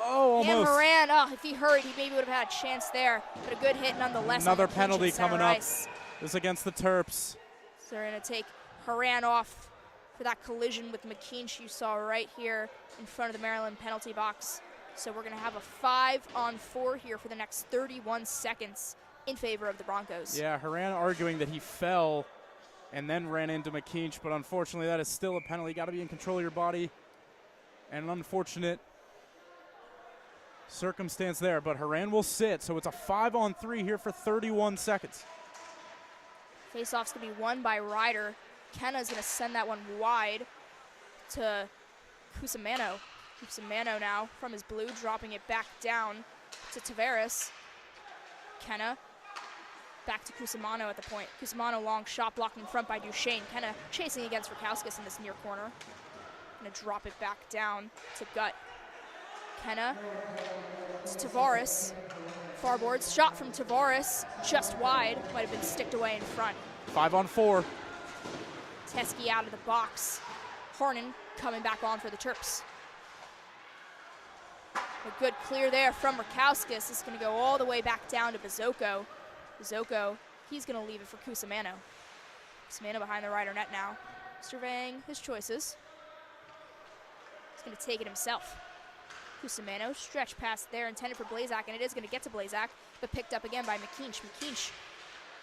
Oh, almost. And Moran, if he hurried, he maybe would have had a chance there. But a good hit nonetheless. Another penalty coming up. Ice. This is against the Terps. So they're going to take Haran off for that collision with McKeach you saw right here in front of the Maryland penalty box. So we're going to have a 5-on-4 here for the next 31 seconds in favor of the Broncos. Yeah, Haran arguing that he fell and then ran into McKeach, but unfortunately that is still a penalty. You got to be in control of your body. And an unfortunate circumstance there, but Haran will sit, so it's a 5-on-3 here for 31 seconds. Face-off's going to be won by Rider. Kenna's going to send that one wide to Cusimano. Cusimano now from his blue, dropping it back down to Tavares. Kenna back to Cusimano at the point. Cusimano long shot blocked in front by Duchesne. Kenna chasing against Rakowskis in this near corner. Gonna drop it back down to Gut. Kenna to Tavares. Far boards, shot from Tavares, just wide. Might have been sticked away in front. 5-on-4. Teske out of the box. Harnan coming back on for the Terps. A good clear there from Rakowskis. Is going to go all the way back down to Bazzoka. Bazzoka, he's going to leave it for Cusimano. Cusimano behind the Rider net now, surveying his choices. He's going to take it himself. Cusimano, stretch pass there intended for Blazak, and it is going to get to Blazak, but picked up again by McKeach. McKeach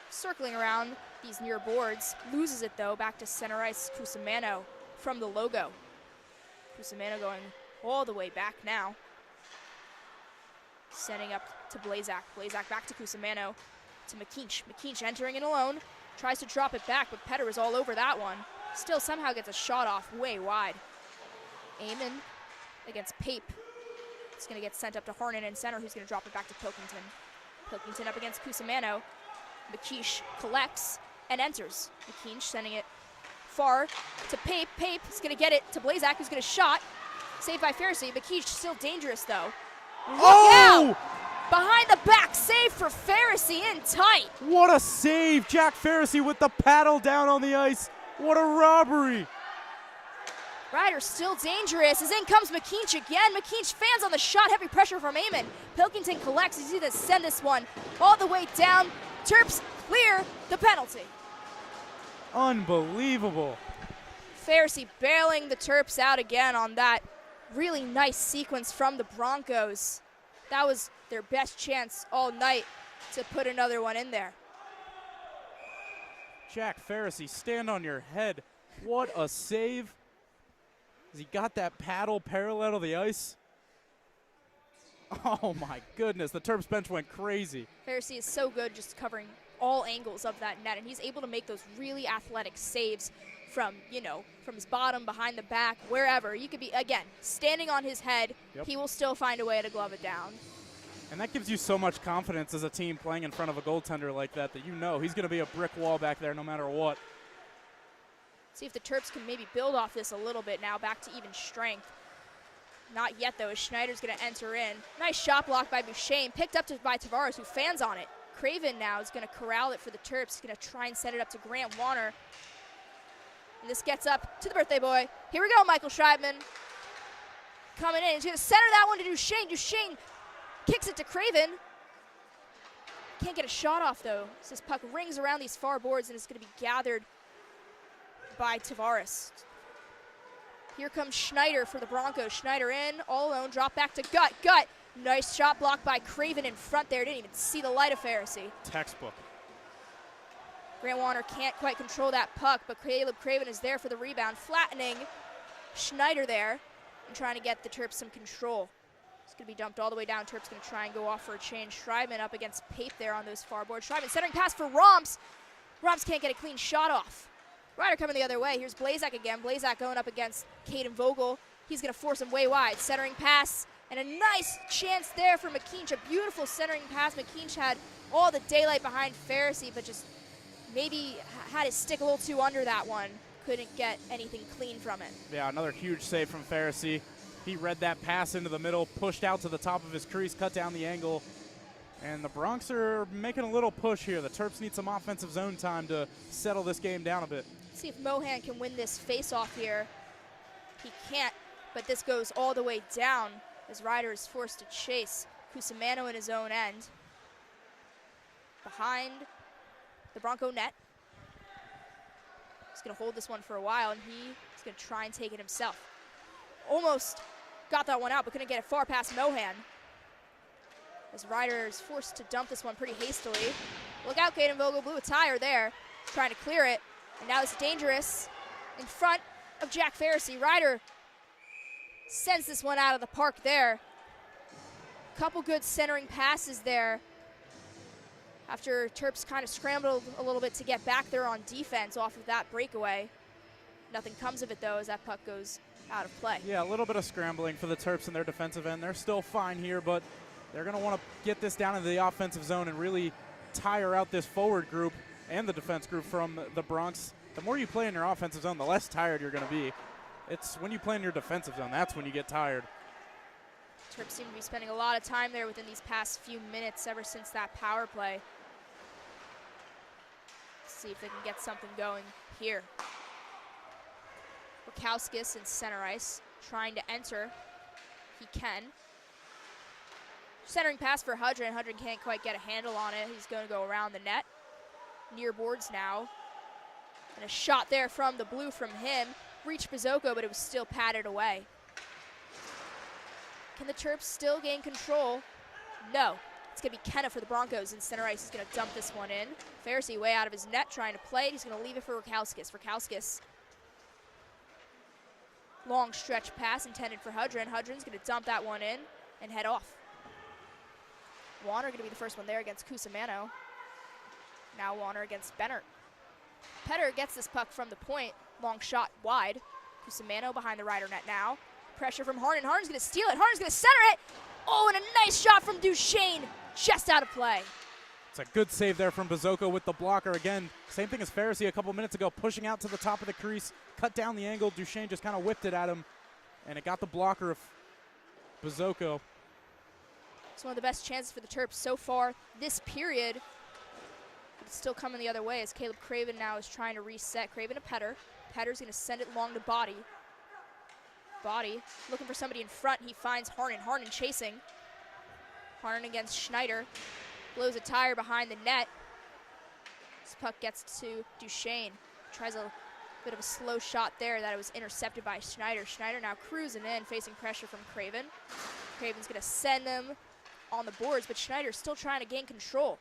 circling around these near boards, loses it though, back to center ice. Cusimano from the logo. Cusimano going all the way back now. Setting up to Blazak. Blazak back to Cusimano, to McKeach. McKeach entering in alone, tries to drop it back, but Petter is all over that one. Still somehow gets a shot off way wide. Amon against Pape. It's going to get sent up to Harnan in center, who's going to drop it back to Pilkington. Pilkington up against Cusimano. McKeach collects and enters. McKeach sending it far to Pape. Pape is going to get it to Blazak, who's going to shot. Saved by Pharisee. McKeach still dangerous, though. Look out! Behind the back save for Pharisee in tight. What a save! Jack Pharisee with the paddle down on the ice. What a robbery! Ryder still dangerous, as in comes McKeach again. McKeach fans on the shot, heavy pressure from Amon. Pilkington collects, he's going to send this one all the way down. Terps clear the penalty. Unbelievable. Pharisee bailing the Terps out again on that really nice sequence from the Broncos. That was their best chance all night to put another one in there. Jack Pharisee, stand on your head. What a save. As he got that paddle parallel to the ice. Oh my goodness, the Terps bench went crazy. Pharisee is so good just covering all angles of that net, and he's able to make those really athletic saves from, from his bottom, behind the back, wherever. You could be, again, standing on his head, he will still find a way to glove it down. And that gives you so much confidence as a team playing in front of a goaltender like that he's going to be a brick wall back there no matter what. See if the Terps can maybe build off this a little bit now, back to even strength. Not yet, though, as Schneider's going to enter in. Nice shot block by Bouchane, picked up by Tavares, who fans on it. Craven now is going to corral it for the Terps. He's going to try and send it up to Grant Warner. And this gets up to the birthday boy. Here we go, Michael Schreibman. Coming in, he's going to center that one to Duchesne. Duchesne kicks it to Craven. Can't get a shot off, though. So this puck rings around these far boards, and it's going to be gathered by Tavares. Here comes Schneider for the Broncos. Schneider in, all alone, drop back to Gut. Gut, nice shot blocked by Craven in front there. Didn't even see the light of Pharisee. Textbook. Grant Warner can't quite control that puck, but Caleb Craven is there for the rebound, flattening Schneider there and trying to get the Terps some control. It's going to be dumped all the way down. Terps going to try and go off for a change. Schreibman up against Pape there on those far boards. Schreibman centering pass for Romps. Romps can't get a clean shot off. Ryder coming the other way. Here's Blazak again. Blazak going up against Caden Vogel. He's going to force him way wide. Centering pass, and a nice chance there for McKeach. A beautiful centering pass. McKeach had all the daylight behind Pharisee, but just maybe had his stick a little too under that one. Couldn't get anything clean from it. Yeah, another huge save from Pharisee. He read that pass into the middle, pushed out to the top of his crease, cut down the angle. And the Bronx are making a little push here. The Terps need some offensive zone time to settle this game down a bit. See if Mohan can win this face-off here. He can't, but this goes all the way down as Ryder is forced to chase Cusimano in his own end. Behind the Bronco net. He's going to hold this one for a while, and he's going to try and take it himself. Almost got that one out, but couldn't get it far past Mohan. As Ryder is forced to dump this one pretty hastily. Look out, Caden Vogel, blew a tire there, trying to clear it. And now it's dangerous in front of Jack Pharisee. Ryder sends this one out of the park there. Couple good centering passes there after Terps kind of scrambled a little bit to get back there on defense off of that breakaway. Nothing comes of it, though, as that puck goes out of play. Yeah, a little bit of scrambling for the Terps in their defensive end. They're still fine here, but they're going to want to get this down into the offensive zone and really tire out this forward group and the defense group from the Bronx. The more you play in your offensive zone, the less tired you're going to be. It's when you play in your defensive zone, that's when you get tired. Terps seem to be spending a lot of time there within these past few minutes ever since that power play. Let's see if they can get something going here. Wachowskis in center ice, trying to enter. He can. Centering pass for Hudrin. Hudrin can't quite get a handle on it. He's going to go around the net. Near boards now. And a shot there from the blue from him. Reached Bizoko, but it was still patted away. Can the Terps still gain control? No. It's going to be Kenna for the Broncos, and center ice is going to dump this one in. Pharisee way out of his net, trying to play it. He's going to leave it for Wachowskis. Wachowskis. Long stretch pass intended for Hudrin. Hudrin's going to dump that one in and head off. Warner going to be the first one there against Cusimano. Now Warner against Bennert. Petter gets this puck from the point. Long shot wide. Cusimano behind the Ryder net now. Pressure from Harden. Harden's going to steal it. Harden's going to center it. Oh, and a nice shot from Duchesne. Just out of play. It's a good save there from Bazoko with the blocker. Again, same thing as Pharisee a couple minutes ago, pushing out to the top of the crease, cut down the angle. Duchesne just kind of whipped it at him, and it got the blocker of Bazoko. It's one of the best chances for the Terps so far this period. It's still coming the other way as Caleb Craven now is trying to reset. Craven to Petter. Petter's going to send it long to Body. Body looking for somebody in front. He finds Harnan. Harnan chasing. Harnan against Schneider. Blows a tire behind the net. This puck gets to Duchesne. Tries a bit of a slow shot there that it was intercepted by Schneider. Schneider now cruising in, facing pressure from Craven. Craven's going to send them on the boards, but Schneider's still trying to gain control.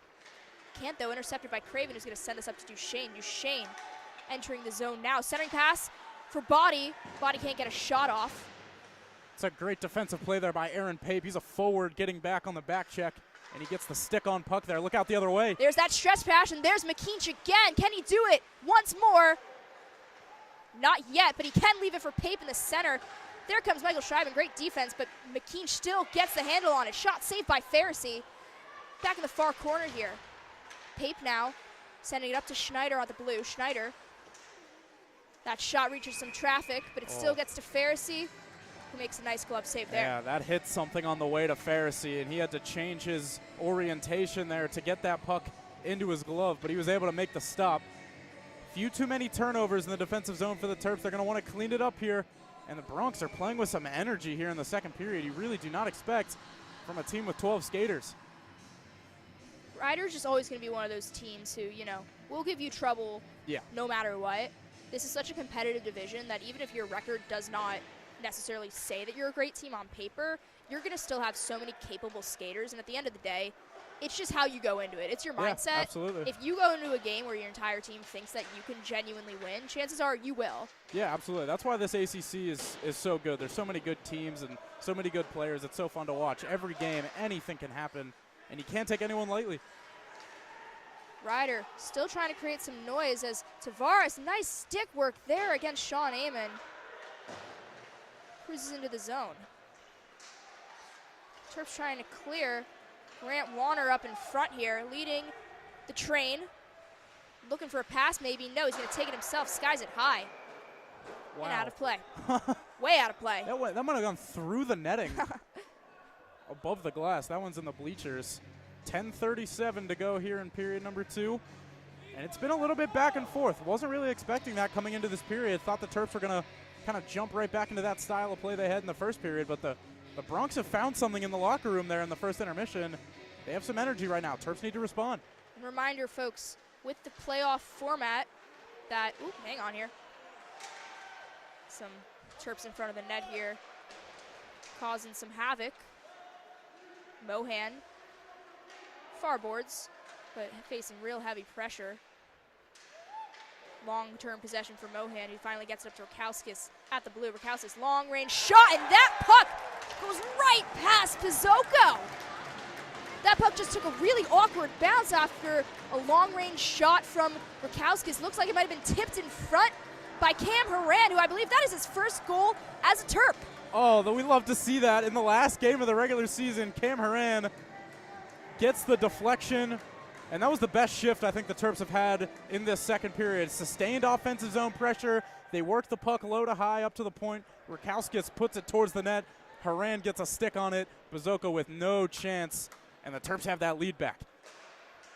Can't though, intercepted by Craven, who's going to send this up to Duchesne. Duchesne entering the zone now. Centering pass for Body. Body can't get a shot off. It's a great defensive play there by Aaron Pape. He's a forward getting back on the back check, and he gets the stick on puck there. Look out the other way. There's that stretch pass, and there's McKeach again. Can he do it once more? Not yet, but he can leave it for Pape in the center. There comes Michael Schreiben, great defense, but McKeach still gets the handle on it. Shot saved by Pharisee. Back in the far corner here. Pape now sending it up to Schneider on the blue. Schneider. That shot reaches some traffic, but it still gets to Pharisee, who makes a nice glove save there. Yeah, that hit something on the way to Pharisee, and he had to change his orientation there to get that puck into his glove, but he was able to make the stop. Few too many turnovers in the defensive zone for the Terps. They're going to want to clean it up here, and the Bronx are playing with some energy here in the second period. You really do not expect from a team with 12 skaters. Rider's just always going to be one of those teams who, you know, will give you trouble no matter what. This is such a competitive division that even if your record does not necessarily say that you're a great team on paper, you're going to still have so many capable skaters, and at the end of the day, it's just how you go into it. It's your mindset. Yeah, absolutely. If you go into a game where your entire team thinks that you can genuinely win, chances are you will. Yeah, absolutely. That's why this ACC is so good. There's so many good teams and so many good players. It's so fun to watch. Every game, anything can happen, and you can't take anyone lightly. Ryder still trying to create some noise as Tavares, nice stick work there against Sean Amon. Cruises into the zone. Terps trying to clear. Grant Warner up in front here, leading the train. Looking for a pass maybe. No, he's going to take it himself. Skies it high. Wow. And out of play. Way out of play. That might have gone through the netting. Above the glass. That one's in the bleachers. 10:37 to go here in period number 2. And it's been a little bit back and forth. Wasn't really expecting that coming into this period. Thought the Terps were going to kind of jump right back into that style of play they had in the first period. But the Bronx have found something in the locker room there in the first intermission. They have some energy right now. Terps need to respond. And reminder, folks, with the playoff format that, hang on here. Some Terps in front of the net here causing some havoc. Mohan, far boards, but facing real heavy pressure. Long-term possession for Mohan, who finally gets it up to Rakowskis at the blue. Rakowskis, long-range shot, and that puck goes right past Pizzoco. That puck just took a really awkward bounce after a long-range shot from Rakowskis. Looks like it might have been tipped in front by Cam Horan, who I believe that is his first goal as a Terp. Oh, we love to see that. In the last game of the regular season, Cam Horan gets the deflection, and that was the best shift I think the Terps have had in this second period. Sustained offensive zone pressure. They work the puck low to high up to the point. Rakowskis puts it towards the net. Horan gets a stick on it. Bazoko with no chance, and the Terps have that lead back.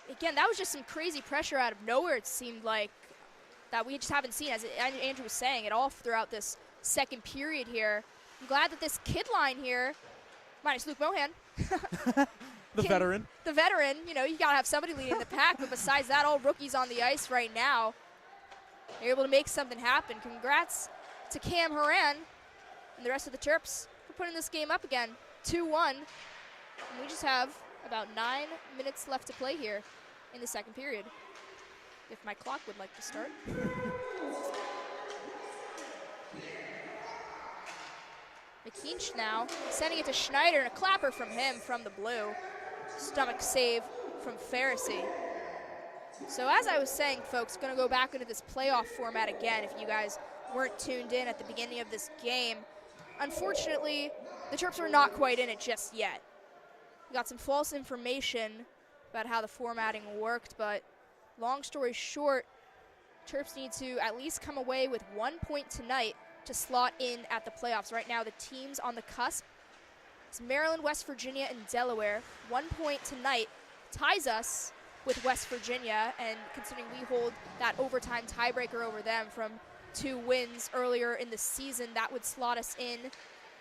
Again, that was just some crazy pressure out of nowhere, it seemed like, that we just haven't seen, as Andrew was saying, at all throughout this second period here. I'm glad that this kid line here, minus Luke Mohan, The veteran. The veteran, you know, you got to have somebody leading the pack, but besides that, all rookies on the ice right now. They're able to make something happen. Congrats to Cam Horan and the rest of the Terps for putting this game up again, 2-1. And we just have about 9 minutes left to play here in the second period, if my clock would like to start. McKeach now sending it to Schneider, and a clapper from him from the blue. Stomach save from Pharisee. So as I was saying, folks, going to go back into this playoff format again if you guys weren't tuned in at the beginning of this game. Unfortunately, the Terps are not quite in it just yet. We got some false information about how the formatting worked, but long story short, Terps need to at least come away with 1 point tonight to slot in at the playoffs. Right now, the teams on the cusp, it's Maryland, West Virginia, and Delaware. 1 point tonight ties us with West Virginia, and considering we hold that overtime tiebreaker over them from 2 wins earlier in the season, that would slot us in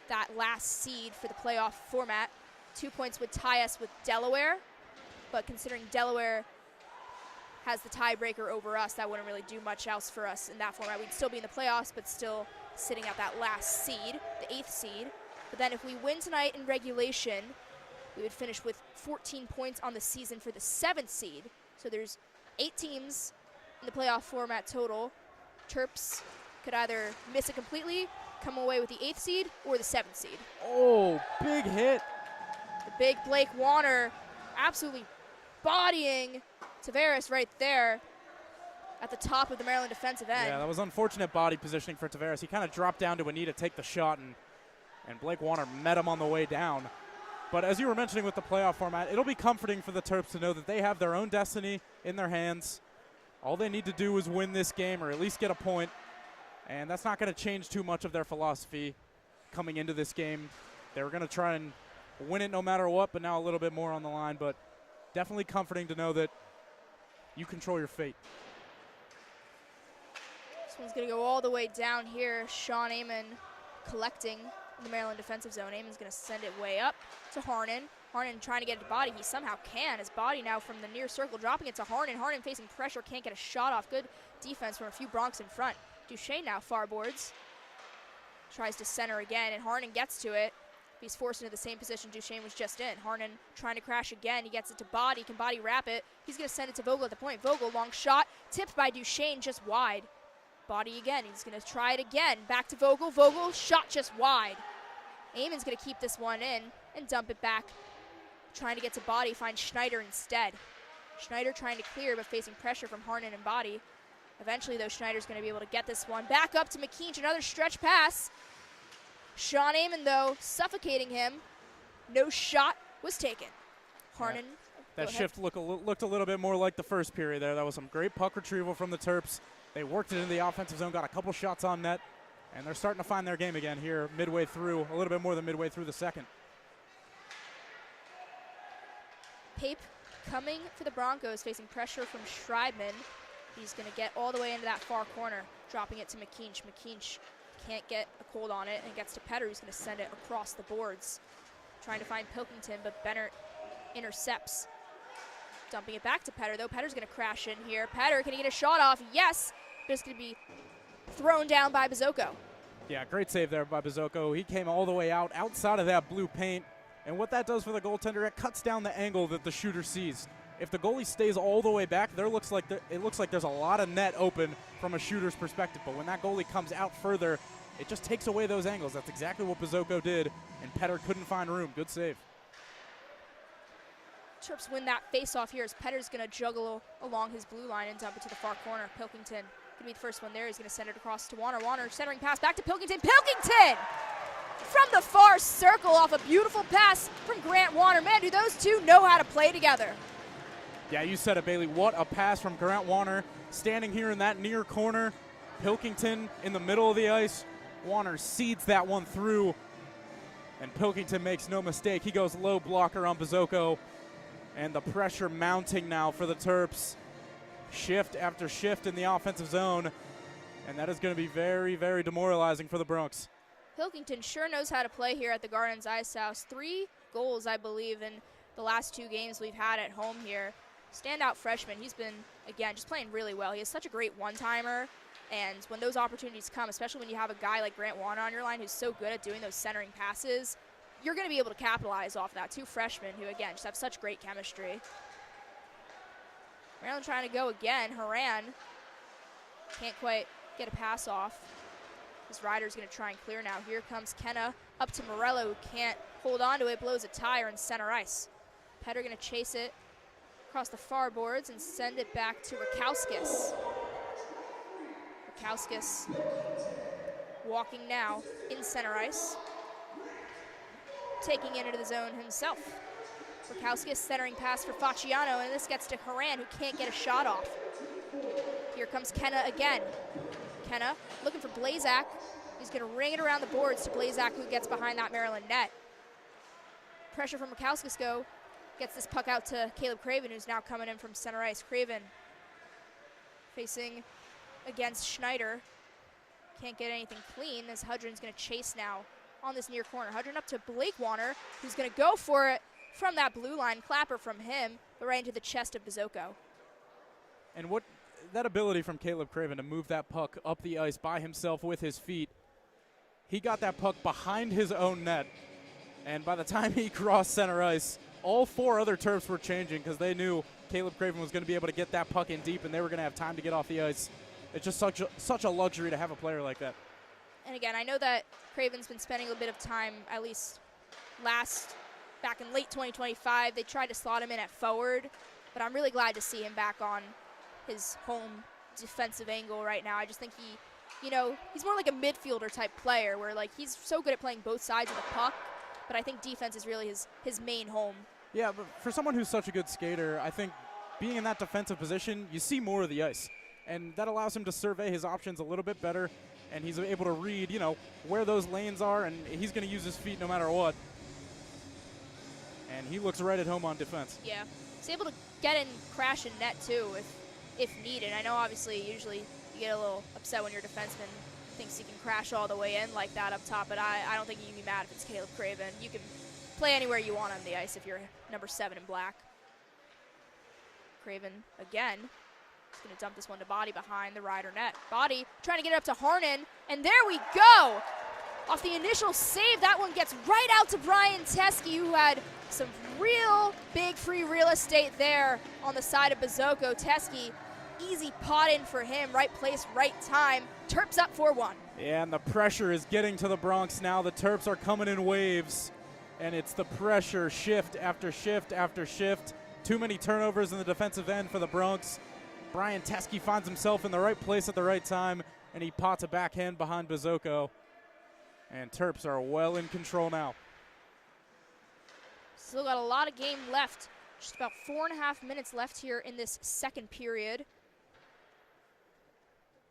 that last seed for the playoff format. 2 points would tie us with Delaware, but considering Delaware has the tiebreaker over us, that wouldn't really do much else for us in that format. We'd still be in the playoffs, but still sitting at that last seed, the 8th seed. But then if we win tonight in regulation, we would finish with 14 points on the season for the 7th seed. So there's 8 teams in the playoff format total. Terps could either miss it completely, come away with the 8th seed, or the 7th seed. Oh, big hit. The big Blake Warner absolutely bodying Tavares right there at the top of the Maryland defensive end. Yeah, that was unfortunate body positioning for Tavares. He kind of dropped down to a knee to take the shot, and Blake Warner met him on the way down. But as you were mentioning with the playoff format, it'll be comforting for the Terps to know that they have their own destiny in their hands. All they need to do is win this game or at least get a point, and that's not going to change too much of their philosophy coming into this game. They were going to try and win it no matter what, but now a little bit more on the line. But definitely comforting to know that you control your fate. This one's going to go all the way down here. Sean Amon collecting in the Maryland defensive zone. Amon's going to send it way up to Harnan. Harnan trying to get it to Body. He somehow can. His Body now from the near circle, dropping it to Harnan. Harnan facing pressure, can't get a shot off. Good defense from a few Broncs in front. Duchesne now far boards. Tries to center again, and Harnan gets to it. He's forced into the same position Duchesne was just in. Harnan trying to crash again. He gets it to Body. Can Body wrap it? He's going to send it to Vogel at the point. Vogel, long shot. Tipped by Duchesne, just wide. Body again. He's going to try it again. Back to Vogel. Vogel, shot just wide. Amon's going to keep this one in and dump it back. Trying to get to Body, finds Schneider instead. Schneider trying to clear, but facing pressure from Harnan and Body. Eventually, though, Schneider's going to be able to get this one. Back up to McKeach, another stretch pass. Sean Amon, though, suffocating him. No shot was taken. Harnan. Yeah. That shift looked a little bit more like the first period there. That was some great puck retrieval from the Terps. They worked it into the offensive zone, got a couple shots on net, and they're starting to find their game again here midway through, a little bit more than midway through the second. Pape coming for the Broncos, facing pressure from Schreibman. He's going to get all the way into that far corner, dropping it to McKeach. McKeach can't get a hold on it and gets to Petter, who's going to send it across the boards. Trying to find Pilkington, but Bennett intercepts. Dumping it back to Petter, though. Petter's going to crash in here. Petter, can he get a shot off? Yes, but it's going to be thrown down by Bazoko. Yeah, great save there by Bazoko. He came all the way outside of that blue paint. And what that does for the goaltender, it cuts down the angle that the shooter sees. If the goalie stays all the way back, it looks like there's a lot of net open from a shooter's perspective. But when that goalie comes out further, it just takes away those angles. That's exactly what Bazoko did, and Petter couldn't find room. Good save. Terps win that face-off here as Petter's going to juggle along his blue line and dump it to the far corner. Pilkington going to be the first one there. He's going to send it across to Warner. Warner centering pass back to Pilkington. Pilkington! From the far circle off a beautiful pass from Grant Warner. Man, do those two know how to play together. Yeah, you said it, Bailey. What a pass from Grant Warner. Standing here in that near corner. Pilkington in the middle of the ice. Warner seeds that one through. And Pilkington makes no mistake. He goes low blocker on Bazoko. And the pressure mounting now for the Terps. Shift after shift in the offensive zone. And that is going to be very, very demoralizing for the Broncs. Pilkington sure knows how to play here at the Gardens Ice House. 3 goals, I believe, in the last 2 games we've had at home here. Standout freshman. He's been, again, just playing really well. He has such a great one-timer, and when those opportunities come, especially when you have a guy like Grant Warner on your line who's so good at doing those centering passes, you're going to be able to capitalize off that. 2 freshmen who, again, just have such great chemistry. Maryland trying to go again. Haran can't quite get a pass off. This rider's going to try and clear now. Here comes Kenna up to Morello, who can't hold on to it, blows a tire in center ice. Petter going to chase it across the far boards and send it back to Rakowskis. Rakowskis walking now in center ice, taking it into the zone himself. Rakowski centering pass for Facciano, and this gets to Haran, who can't get a shot off. Here comes Kenna again. Kenna looking for Blazak. He's going to ring it around the boards to Blazak, who gets behind that Maryland net. Pressure from Rakowski gets this puck out to Caleb Craven, who's now coming in from center ice. Craven facing against Schneider. Can't get anything clean as Hudrin's going to chase now on this near corner. Hudrin up to Blake Warner, who's going to go for it from that blue line. Clapper from him, but right into the chest of Bazoko. And what that ability from Caleb Craven to move that puck up the ice by himself with his feet, he got that puck behind his own net, and by the time he crossed center ice, all four other Terps were changing because they knew Caleb Craven was going to be able to get that puck in deep and they were going to have time to get off the ice. It's just such a luxury to have a player like that. And again, I know that Craven's been spending a bit of time, at least back in late 2025, they tried to slot him in at forward, but I'm really glad to see him back on his home defensive angle right now. I just think he's more like a midfielder type player where like he's so good at playing both sides of the puck, but I think defense is really his main home. Yeah, but for someone who's such a good skater, I think being in that defensive position, you see more of the ice. And that allows him to survey his options a little bit better, and he's able to read, where those lanes are, and he's going to use his feet no matter what. And he looks right at home on defense. Yeah, he's able to get in, crash and net too if needed. I know obviously usually you get a little upset when your defenseman thinks he can crash all the way in like that up top, but I don't think you can be mad if it's Caleb Craven. You can play anywhere you want on the ice if you're number 7 in black. Craven again. He's going to dump this one to Body behind the Rider net. Body trying to get it up to Harnan, and there we go! Off the initial save, that one gets right out to Brian Teske, who had some real big free real estate there on the side of Bazoko. Teske, easy pot in for him, right place, right time. Terps up 4-1. Yeah, and the pressure is getting to the Bronx now. The Terps are coming in waves, and it's the pressure shift after shift after shift. Too many turnovers in the defensive end for the Bronx. Brian Teske finds himself in the right place at the right time, and he pots a backhand behind Bazoko. And Terps are well in control now. Still got a lot of game left. Just about 4.5 minutes left here in this second period.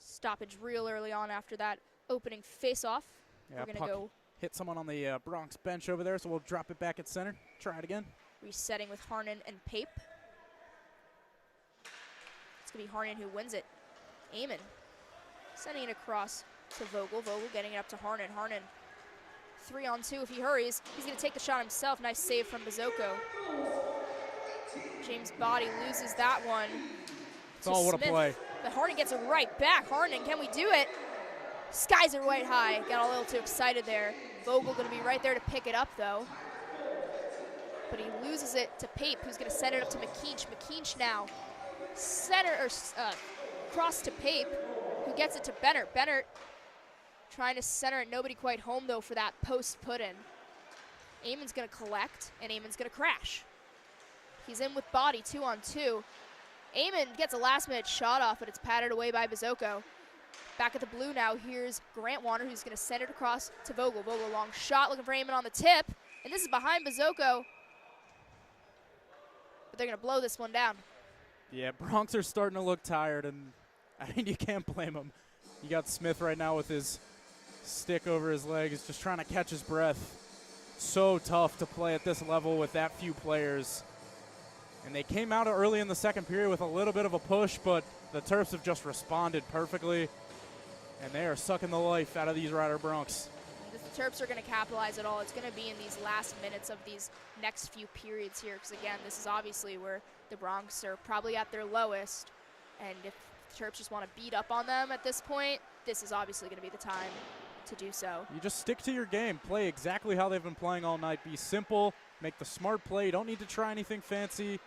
Stoppage real early on after that opening face-off. Yeah, we're going to go hit someone on the Bronx bench over there, so we'll drop it back at center. Try it again. Resetting with Harnan and Pape. It's going to be Harnan who wins it. Eamon sending it across to Vogel. Vogel getting it up to Harnan. Harnan 3-on-2 if he hurries. He's going to take the shot himself. Nice save from Bazoko. James Body loses that one. Oh, what a play. But Harnan gets it right back. Harnan, can we do it? Skies are white high. Got a little too excited there. Vogel going to be right there to pick it up, though. But he loses it to Pape, who's going to send it up to McKeach. McKeach now cross to Pape, who gets it to Bennert. Bennert trying to center it. Nobody quite home, though, for that post put-in. Eamon's going to collect, and Eamon's going to crash. He's in with Body, 2-on-2. Eamon gets a last-minute shot off, but it's patted away by Bazoko. Back at the blue now, here's Grant Warner, who's going to send it across to Vogel. Vogel, long shot, looking for Eamon on the tip. And this is behind Bazoko. But they're going to blow this one down. Yeah, Bronx are starting to look tired, and I mean, you can't blame them. You got Smith right now with his stick over his leg. He's just trying to catch his breath. So tough to play at this level with that few players. And they came out early in the second period with a little bit of a push, but the Terps have just responded perfectly, and they are sucking the life out of these Rider Bronx. The Terps are going to capitalize it all. It's going to be in these last minutes of these next few periods here, because again, this is obviously where the Bronx are probably at their lowest, and if the Terps just want to beat up on them at this point, this is obviously going to be the time to do so. You just stick to your game. Play exactly how they've been playing all night. Be simple. Make the smart play. You don't need to try anything fancy.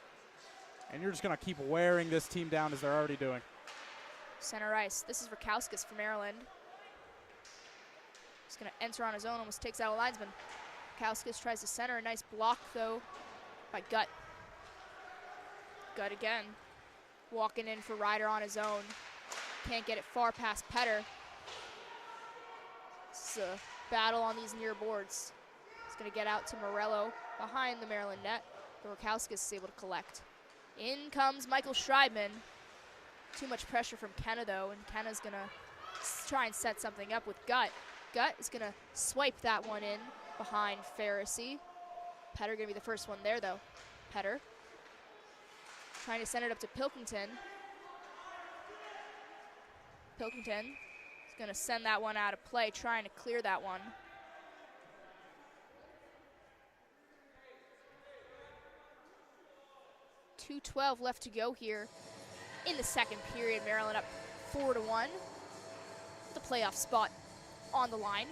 And you're just going to keep wearing this team down as they're already doing. Center ice. This is Rakowskis for Maryland. He's going to enter on his own, almost takes out a linesman. Rakowskis tries to center. A nice block, though, by Gut. Gut again. Walking in for Ryder on his own. Can't get it far past Petter. This is a battle on these near boards. He's going to get out to Morello behind the Maryland net. Rokowskis is able to collect. In comes Michael Schreibman. Too much pressure from Kenna, though, and Kenna's going to try and set something up with Gut. Gut is going to swipe that one in behind Pharisee. Petter going to be the first one there, though. Petter trying to send it up to Pilkington. Pilkington is going to send that one out of play, trying to clear that one. .212 left to go here in the second period. Maryland up 4-1. The playoff spot on the line.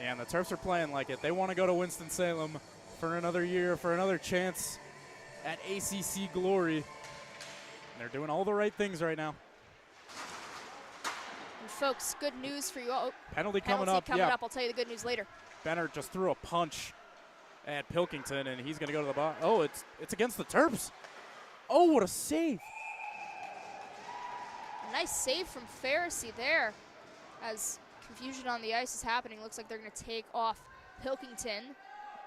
And the Terps are playing like it. They want to go to Winston-Salem for another year, for another chance at ACC glory. And they're doing all the right things right now. And folks, good news for you. Oh, penalty coming up. I'll tell you the good news later. Benner just threw a punch at Pilkington, and he's going to go to the bottom. Oh, it's against the Terps. Oh, what a save. A nice save from Pharisee there. As confusion on the ice is happening, looks like they're going to take off Pilkington.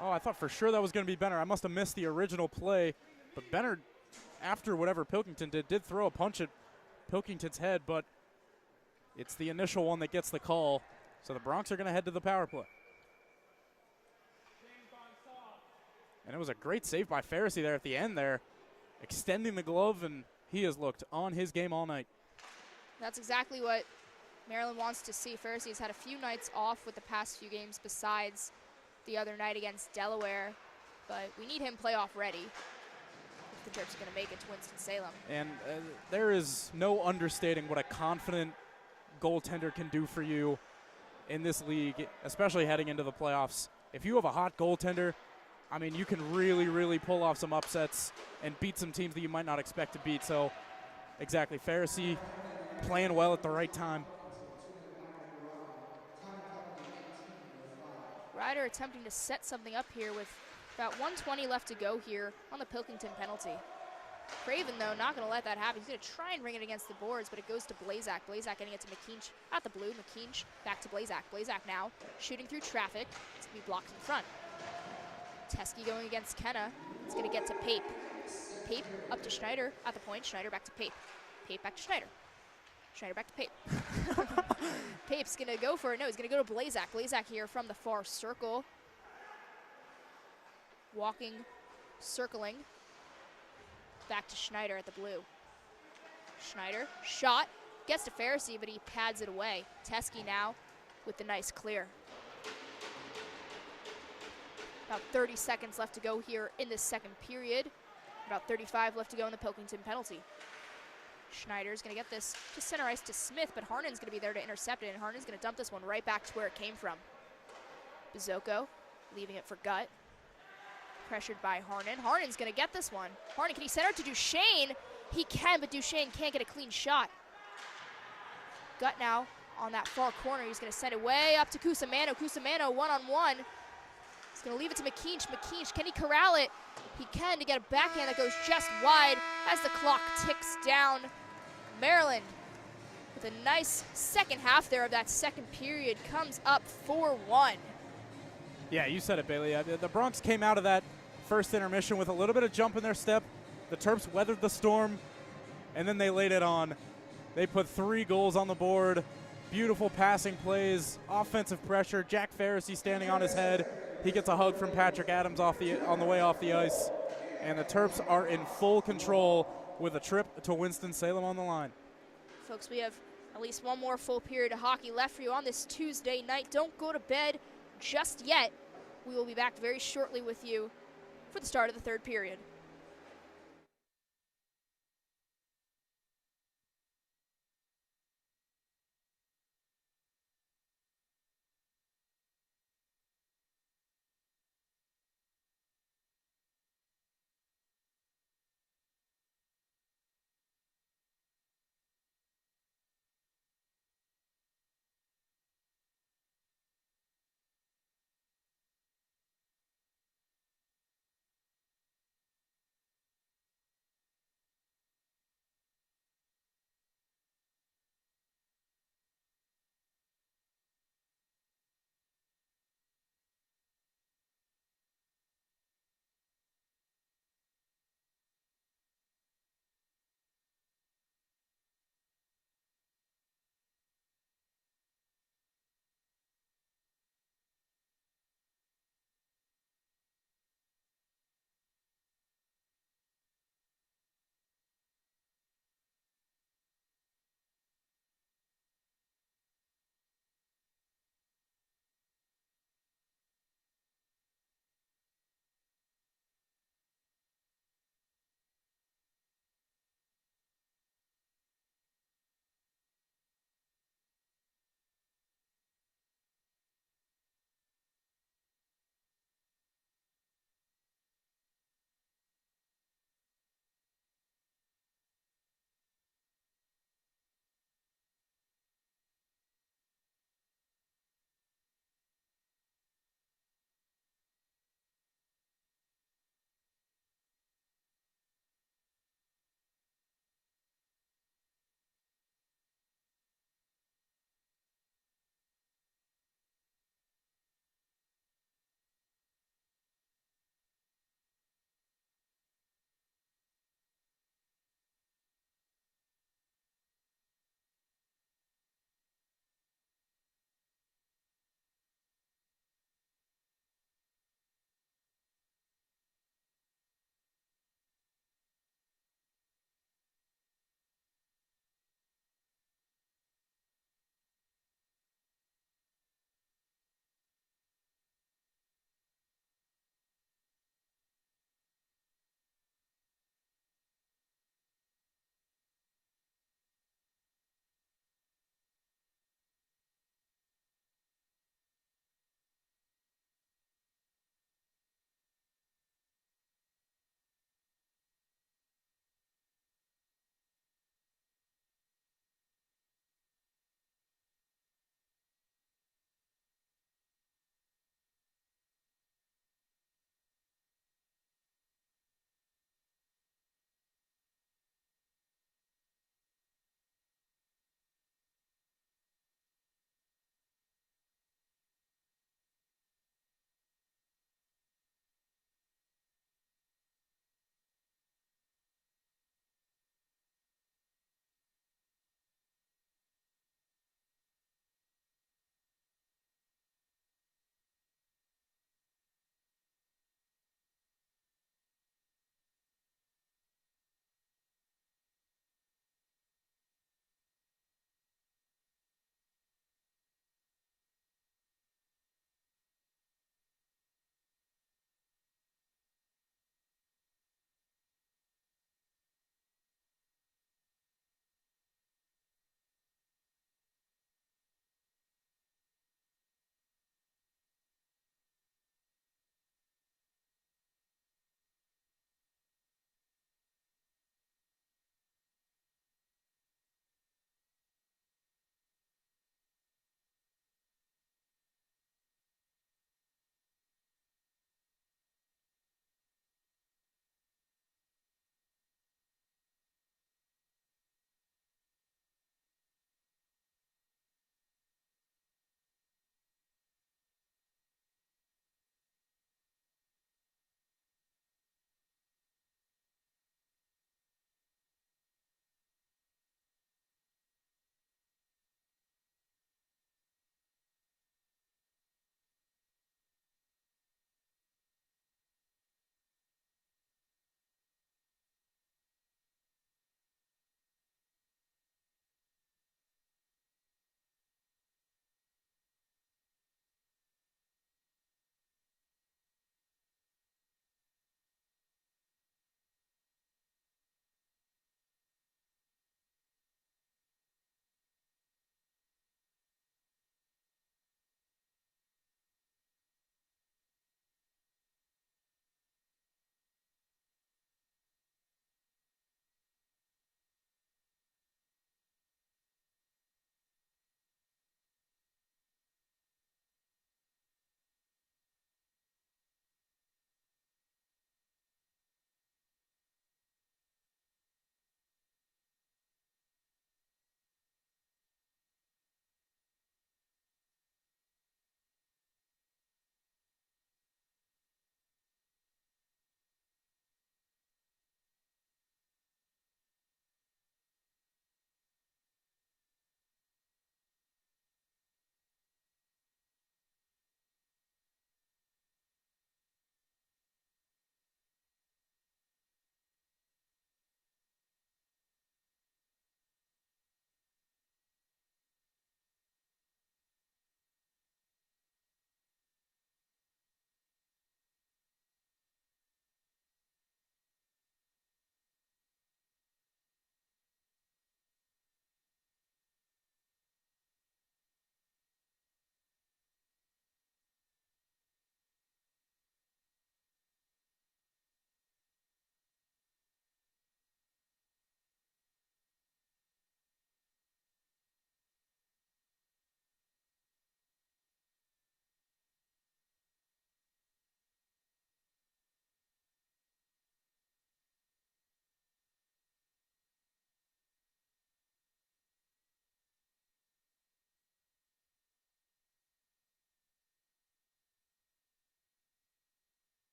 Oh, I thought for sure that was going to be Benner. I must have missed the original play. But Benner, after whatever Pilkington did throw a punch at Pilkington's head, but it's the initial one that gets the call. So the Bronx are going to head to the power play. And it was a great save by Pharisee there at the end there, extending the glove, and he has looked on his game all night. That's exactly what Maryland wants to see. Pharisee has had a few nights off with the past few games besides the other night against Delaware, but we need him playoff ready if the Terps are going to make it to Winston-Salem. And there is no understating what a confident goaltender can do for you in this league, especially heading into the playoffs. If you have a hot goaltender, I mean, you can really, really pull off some upsets and beat some teams that you might not expect to beat. So, exactly, Pharisee playing well at the right time. Ryder attempting to set something up here with about 1:20 left to go here on the Pilkington penalty. Craven, though, not going to let that happen. He's going to try and ring it against the boards, but it goes to Blazak. Blazak getting it to McKeach at the blue. McKeach back to Blazak. Blazak now shooting through traffic. It's going to be blocked in front. Teske going against Kenna. It's going to get to Pape. Pape up to Schneider at the point. Schneider back to Pape. Pape back to Schneider. Schneider back to Pape. Pape's going to go for it. No, he's going to go to Blazak. Blazak here from the far circle. Walking, circling. Back to Schneider at the blue. Schneider, shot. Gets to Pharisee, but he pads it away. Teske now with the nice clear. About 30 seconds left to go here in this second period. About 35 left to go in the Pilkington penalty. Schneider's going to get this to center ice to Smith, but Harnon's going to be there to intercept it, and Harnon's going to dump this one right back to where it came from. Bizoko leaving it for Gut. Pressured by Harnon. Harnon's going to get this one. Harnon, can he center it to Duchesne? He can, but Duchesne can't get a clean shot. Gut now on that far corner. He's going to send it way up to Cusimano. Cusimano one-on-one. He's going to leave it to McKeach. McKeach, can he corral it? He can to get a backhand that goes just wide as the clock ticks down. Maryland, with a nice second half there of that second period, comes up 4-1. Yeah, you said it, Bailey. The Bronx came out of that first intermission with a little bit of jump in their step. The Terps weathered the storm, and then they laid it on. They put 3 goals on the board. Beautiful passing plays, offensive pressure. Jack Pharisee standing on his head. He gets a hug from Patrick Adams on the way off the ice. And the Terps are in full control with a trip to Winston-Salem on the line. Folks, we have at least one more full period of hockey left for you on this Tuesday night. Don't go to bed just yet. We will be back very shortly with you for the start of the third period.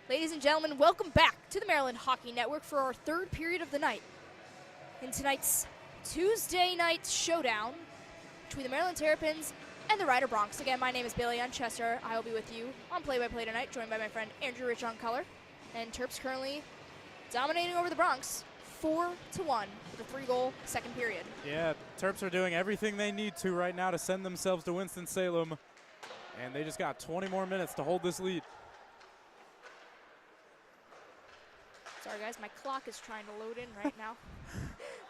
Ladies and gentlemen, welcome back to the Maryland Hockey Network for our third period of the night. In tonight's Tuesday night showdown between the Maryland Terrapins and the Rider Broncs. Again, my name is Bailey Unchester. I will be with you on play-by-play tonight, joined by my friend Andrew Rich on color. And Terps currently dominating over the Broncs 4-1 with a 3-goal second period. Yeah, Terps are doing everything they need to right now to send themselves to Winston-Salem. And they just got 20 more minutes to hold this lead. Sorry guys, my clock is trying to load in right now.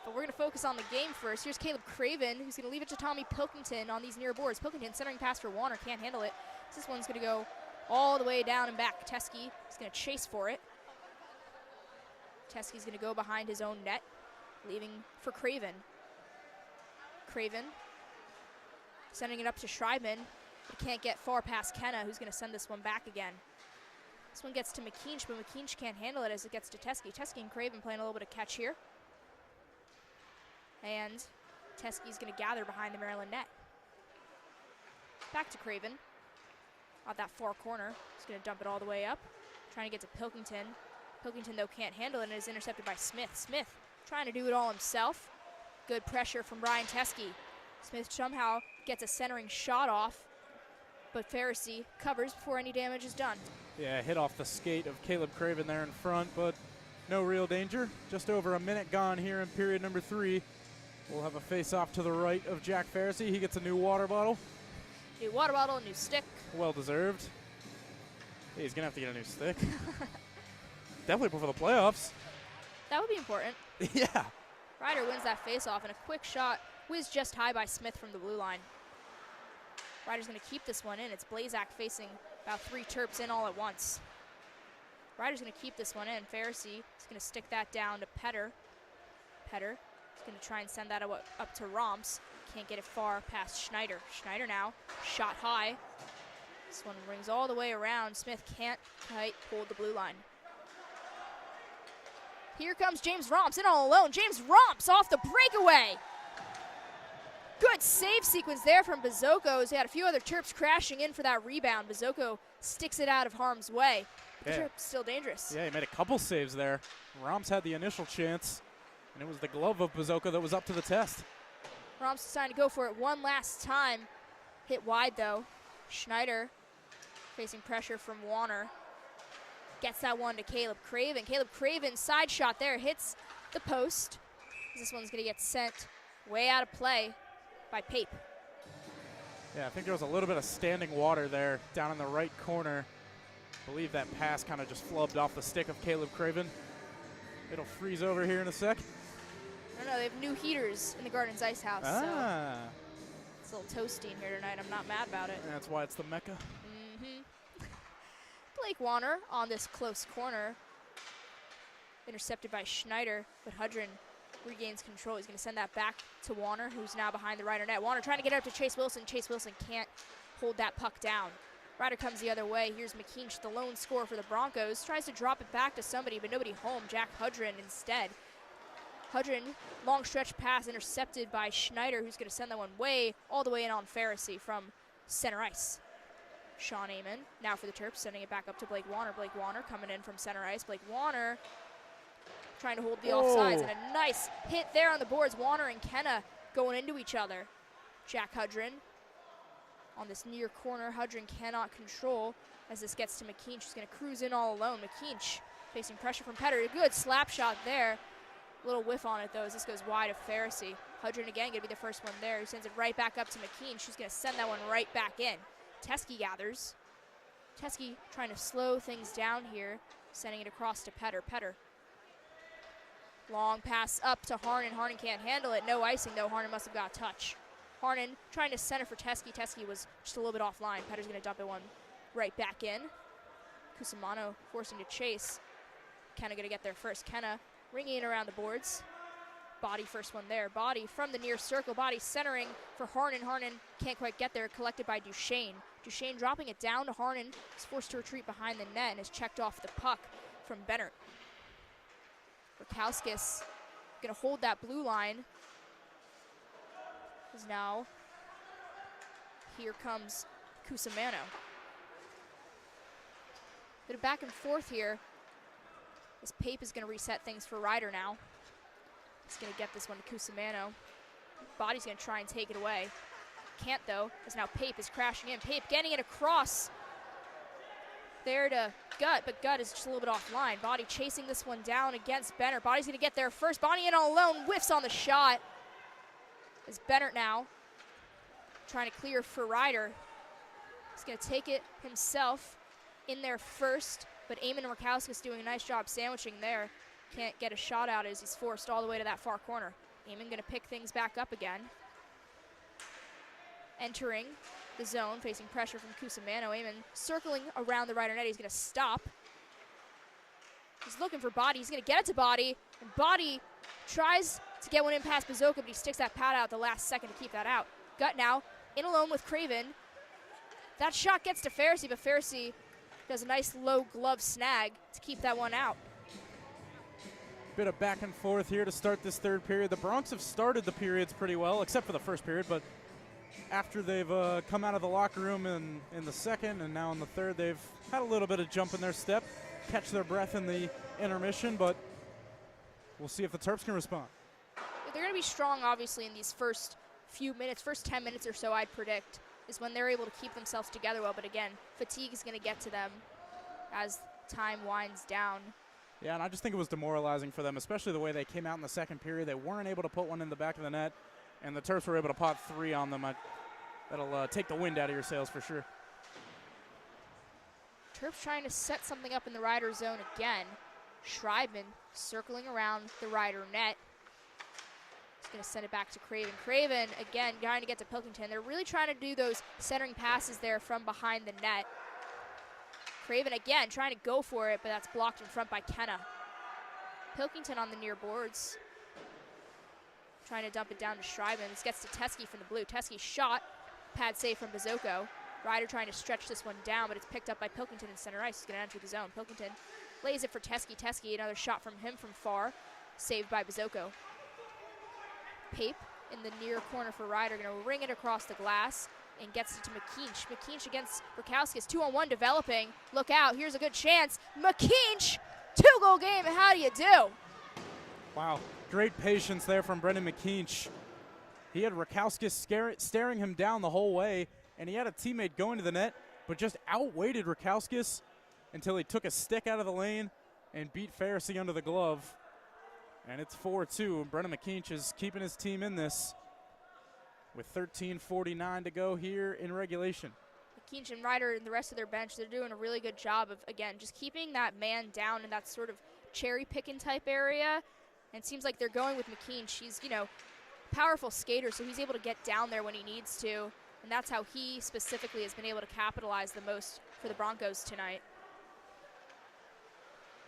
But we're going to focus on the game first. Here's Caleb Craven, who's going to leave it to Tommy Pilkington on these near boards. Pilkington centering pass for Warner, can't handle it. This one's going to go all the way down and back. Teske is going to chase for it. Teske's going to go behind his own net, leaving for Craven. Craven sending it up to Schreiben, but can't get far past Kenna, who's going to send this one back again. This one gets to McKeach, but McKeach can't handle it as it gets to Teske. Teske and Craven playing a little bit of catch here. And Teske's going to gather behind the Maryland net. Back to Craven. Out that far corner. He's going to dump it all the way up. Trying to get to Pilkington. Pilkington, though, can't handle it and is intercepted by Smith. Smith trying to do it all himself. Good pressure from Brian Teske. Smith somehow gets a centering shot off, but Pharisee covers before any damage is done. Yeah, hit off the skate of Caleb Craven there in front, but no real danger. Just over a minute gone here in period number 3. We'll have a face-off to the right of Jack Pharisee. He gets a new water bottle. New water bottle, new stick. Well-deserved. Hey, he's going to have to get a new stick. Definitely before the playoffs. That would be important. Yeah. Ryder wins that face-off, and a quick shot whizzed just high by Smith from the blue line. Ryder's going to keep this one in. It's Blazak facing about 3 Terps in all at once. Ryder's going to keep this one in. Pharisee is going to stick that down to Petter. Petter is going to try and send that up to Romps. Can't get it far past Schneider. Schneider now, shot high. This one rings all the way around. Smith can't quite hold the blue line. Here comes James Romps in all alone. James Romps off the breakaway. Good save sequence there from Bazoko. He had a few other Terps crashing in for that rebound. Bazoko sticks it out of harm's way. The Terps still dangerous. Yeah, he made a couple saves there. Romps had the initial chance, and it was the glove of Bazoko that was up to the test. Romps decided to go for it one last time. Hit wide, though. Schneider facing pressure from Warner. Gets that one to Caleb Craven. Caleb Craven, side shot there, hits the post. This one's going to get sent way out of play by Pape. Yeah, I think there was a little bit of standing water there down in the right corner. I believe that pass kind of just flubbed off the stick of Caleb Craven. It'll freeze over here in a sec. I don't know, they have new heaters in the Gardens Ice House, so it's a little toasty in here tonight. I'm not mad about it. That's why it's the Mecca. Blake Warner on this close corner. Intercepted by Schneider, but Hudrin regains control. He's going to send that back to Warner, who's now behind the Rider net. Warner trying to get it up to Chase Wilson. Chase Wilson can't hold that puck down. Rider comes the other way. Here's McKeach, the lone scorer for the Broncos. Tries to drop it back to somebody, but nobody home. Jack Hudrin instead. Hudrin, long stretch pass intercepted by Schneider, who's going to send that one all the way in on Pharisee from center ice. Sean Amon now for the Terps, sending it back up to Blake Warner. Blake Warner coming in from center ice. Blake Warner trying to hold the offsides, and a nice hit there on the boards. Warner and Kenna going into each other. Jack Hudrin on this near corner. Hudrin cannot control as this gets to McKeach, who's going to cruise in all alone. McKeach facing pressure from Petter. A good slap shot there. Little whiff on it, though, as this goes wide of Pharisee. Hudrin again going to be the first one there, who sends it right back up to McKeach, who's going to send that one right back in. Teske gathers. Teske trying to slow things down here, sending it across to Petter. Petter. Long pass up to Harnan. Harnan can't handle it. No icing, though. Harnan must have got a touch. Harnan trying to center for Teske. Teske was just a little bit offline. Petter's going to dump it one right back in. Cusimano forcing to chase. Kenna going to get there first. Kenna ringing it around the boards. Body first one there. Body from the near circle. Body centering for Harnan. Harnan can't quite get there. Collected by Duchesne. Duchesne dropping it down to Harnan. He's forced to retreat behind the net and has checked off the puck from Bennert. Rakauskas going to hold that blue line. As now, here comes Cusimano. Bit of back and forth here. This Pape is going to reset things for Ryder now. He's going to get this one to Cusimano. Body's going to try and take it away. Can't though, as now Pape is crashing in. Pape getting it across there to Gut, but Gut is just a little bit offline. Body chasing this one down against Bennett. Body's going to get there first. Body in all alone, whiffs on the shot. Is Bennett now trying to clear for Ryder. He's going to take it himself in there first, but Eamon Rakowskis doing a nice job sandwiching there. Can't get a shot out as he's forced all the way to that far corner. Eamon going to pick things back up again. Entering the zone, facing pressure from Cusimano. Eamon circling around the Ryder net. He's going to stop. He's looking for Body. He's going to get it to Body, and Body tries to get one in past Bazoka, but he sticks that pad out at the last second to keep that out. Gut now in alone with Craven. That shot gets to Pharisee, but Pharisee does a nice low glove snag to keep that one out. Bit of back and forth here to start this third period. The Bronx have started the periods pretty well, except for the first period, but after they've come out of the locker room in the second and now in the third, they've had a little bit of jump in their step, catch their breath in the intermission, but we'll see if the Terps can respond. They're going to be strong, obviously, in these first few minutes, first 10 minutes or so, I'd predict, is when they're able to keep themselves together well. But again, fatigue is going to get to them as time winds down. Yeah, and I just think it was demoralizing for them, especially the way they came out in the second period. They weren't able to put one in the back of the net, and the Terps were able to pot 3 on them. That'll take the wind out of your sails for sure. Terps trying to set something up in the Ryder zone again. Schreibman circling around the Ryder net. He's going to send it back to Craven. Craven, again, trying to get to Pilkington. They're really trying to do those centering passes there from behind the net. Craven, again, trying to go for it, but that's blocked in front by Kenna. Pilkington on the near boards. Trying to dump it down to Schreiben. This gets to Teskey from the blue. Teskey shot. Pad save from Bazoko. Ryder trying to stretch this one down, but it's picked up by Pilkington in center ice. He's going to enter the zone. Pilkington lays it for Teskey. Teskey, another shot from him from far. Saved by Bazoko. Pape in the near corner for Ryder. Going to ring it across the glass and gets it to McKeach. McKeach against Rakowskis. 2-on-1 developing. Look out. Here's a good chance. McKeach, 2-goal game. How do you do? Wow. Great patience there from Brendan McKeach. He had Rakowskis staring him down the whole way, and he had a teammate going to the net, but just outweighted Rakowskis until he took a stick out of the lane and beat Pharisee under the glove. And it's 4-2. Brendan McKeach is keeping his team in this with 13:49 to go here in regulation. McKeach and Ryder and the rest of their bench, they're doing a really good job of, again, just keeping that man down in that sort of cherry-picking type area. And it seems like they're going with McKeach. He's, powerful skater, so he's able to get down there when he needs to. And that's how he specifically has been able to capitalize the most for the Broncos tonight.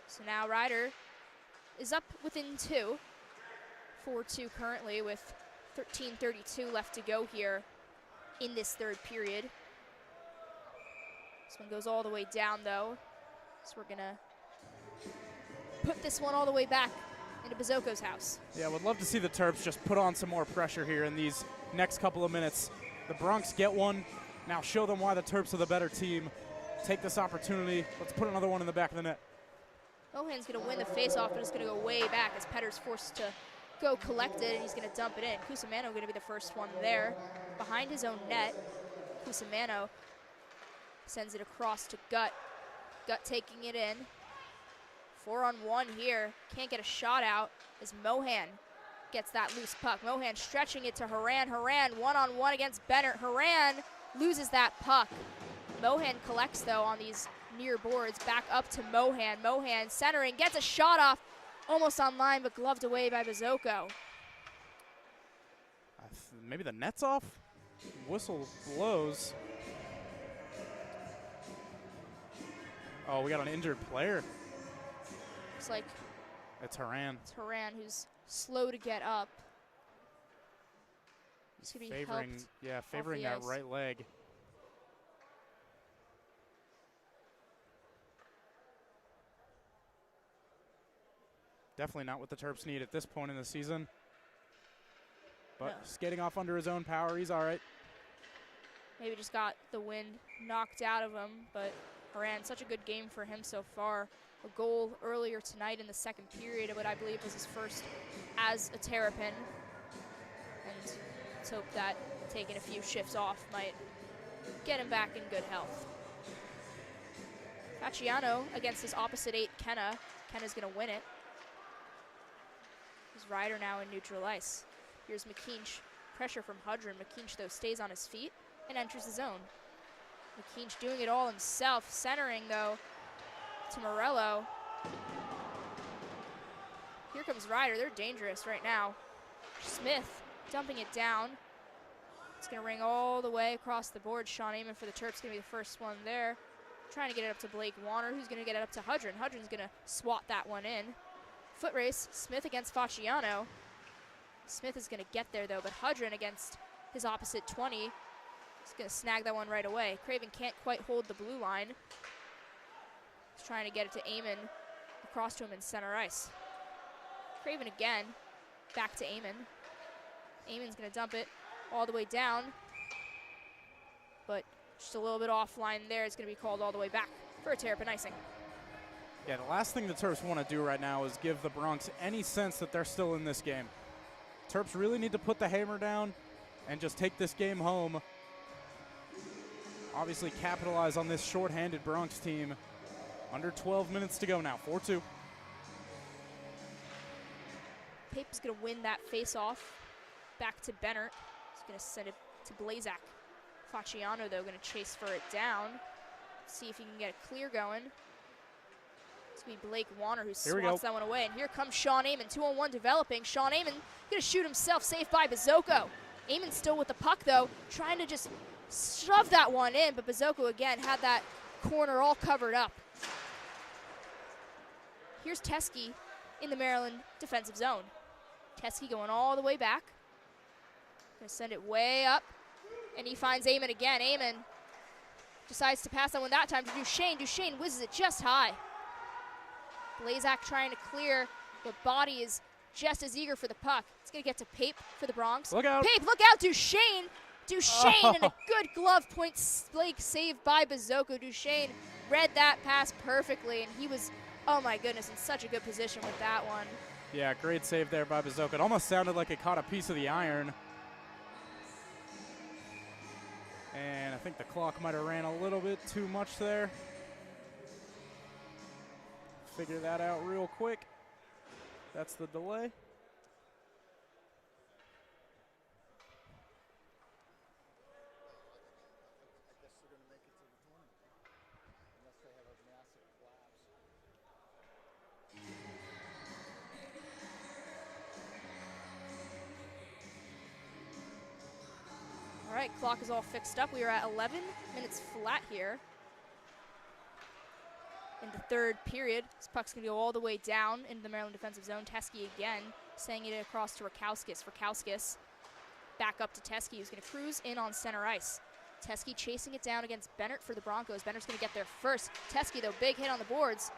So now Ryder is up within 2. 4-2 currently with 13:32 left to go here in this third period. This one goes all the way down, though. So we're going to put this one all the way back into Bazoko's house. Yeah, would love to see the Terps just put on some more pressure here in these next couple of minutes. The Bronx get one. Now show them why the Terps are the better team. Take this opportunity. Let's put another one in the back of the net. Mohan's going to win the faceoff, but it's going to go way back as Petter's forced to go collect it, and he's going to dump it in. Cusimano going to be the first one there. Behind his own net, Cusimano sends it across to Gut. Gut taking it in. 4-on-1 here. Can't get a shot out as Mohan gets that loose puck. Mohan stretching it to Haran. Haran 1-on-1 against Bennett. Haran loses that puck. Mohan collects, though, on these near boards. Back up to Mohan. Mohan centering, gets a shot off. Almost on line, but gloved away by Bazoko. Maybe the net's off? Whistle blows. Oh, we got an injured player. Looks like it's Haran. It's Haran who's slow to get up. He's going to be favoring that right leg. Definitely not what the Terps need at this point in the season. But no. Skating off under his own power, he's all right. Maybe just got the wind knocked out of him, but Haran, such a good game for him so far. A goal earlier tonight in the second period, what I believe was his first as a Terrapin. And let's hope that taking a few shifts off might get him back in good health. Facciano against his opposite 8, Kenna. Kenna's gonna win it. He's Ryder now in neutral ice. Here's McKeach. Pressure from Hudron. McKeach, though, stays on his feet and enters the zone. McKeach doing it all himself. Centering, though, to Morello. Here comes Ryder. They're dangerous right now. Smith dumping it down. It's going to ring all the way across the board. Sean Amon for the Terps going to be the first one there. Trying to get it up to Blake Warner, who's going to get it up to Hudron. Hudron's going to swat that one in. Foot race, Smith against Facciano. Smith is going to get there, though, but Hudron against his opposite 20 is going to snag that one right away. Craven can't quite hold the blue line. He's trying to get it to Amon, across to him in center ice. Craven again, back to Amon. Amon's going to dump it all the way down, but just a little bit offline there. It's going to be called all the way back for a Terrapin icing. Yeah, the last thing the Terps want to do right now is give the Bronx any sense that they're still in this game. Terps really need to put the hammer down and just take this game home. Obviously capitalize on this shorthanded Bronx team. Under 12 minutes to go now, 4-2. Pape's going to win that face-off. Back to Bennert. He's going to send it to Blazak. Facciano, though, going to chase for it down. See if he can get a clear going. It's going to be Blake Warner who swats that one away. And here comes Sean Amon, 2-on-1 developing. Sean Amon going to shoot himself, saved by Bazoko. Amon still with the puck, though, trying to just shove that one in, but Bazoko, again, had that corner all covered up. Here's Teske in the Maryland defensive zone. Teske going all the way back. Going to send it way up, and he finds Amon again. Amon decides to pass that one that time to Duchesne. Duchesne whizzes it just high. Blazak trying to clear, but Body is just as eager for the puck. It's going to get to Pape for the Bronx. Look out. Pape, look out, Duchesne. Duchesne and a good glove point saved by Bazoko. Duchesne read that pass perfectly, and he was, oh my goodness, in such a good position with that one. Yeah, great save there by Bazoko. It almost sounded like it caught a piece of the iron. And I think the clock might have ran a little bit too much there. Figure that out real quick. That's the delay. All right, clock is all fixed up. We are at 11 minutes flat here in the third period. This puck's going to go all the way down into the Maryland defensive zone. Teske again, sending it across to Rakowskis. Rakowskis back up to Teske, who's going to cruise in on center ice. Teske chasing it down against Bennert for the Broncos. Bennert's going to get there first. Teske, though, big hit on the boards.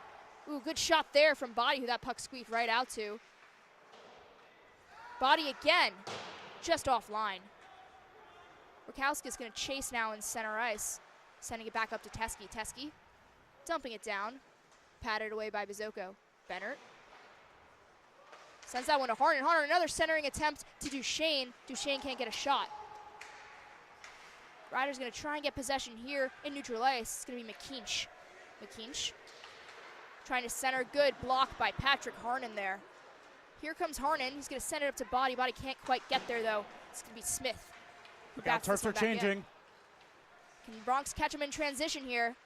Ooh, good shot there from Body, who that puck squeaked right out to. Body again, just offline. Rakowski's going to chase now in center ice, sending it back up to Teske. Teske dumping it down, patted away by Bazoko. Bennert sends that one to Harden. Harden, another centering attempt to Duchesne. Duchesne can't get a shot. Ryder's going to try and get possession here in neutral ice. It's going to be McKeach. McKeach trying to center. Good block by Patrick Harnan there. Here comes Harnan. He's going to send it up to Body. Body can't quite get there, though. It's going to be Smith. Look out, Terps are changing. Can Bronx catch him in transition here?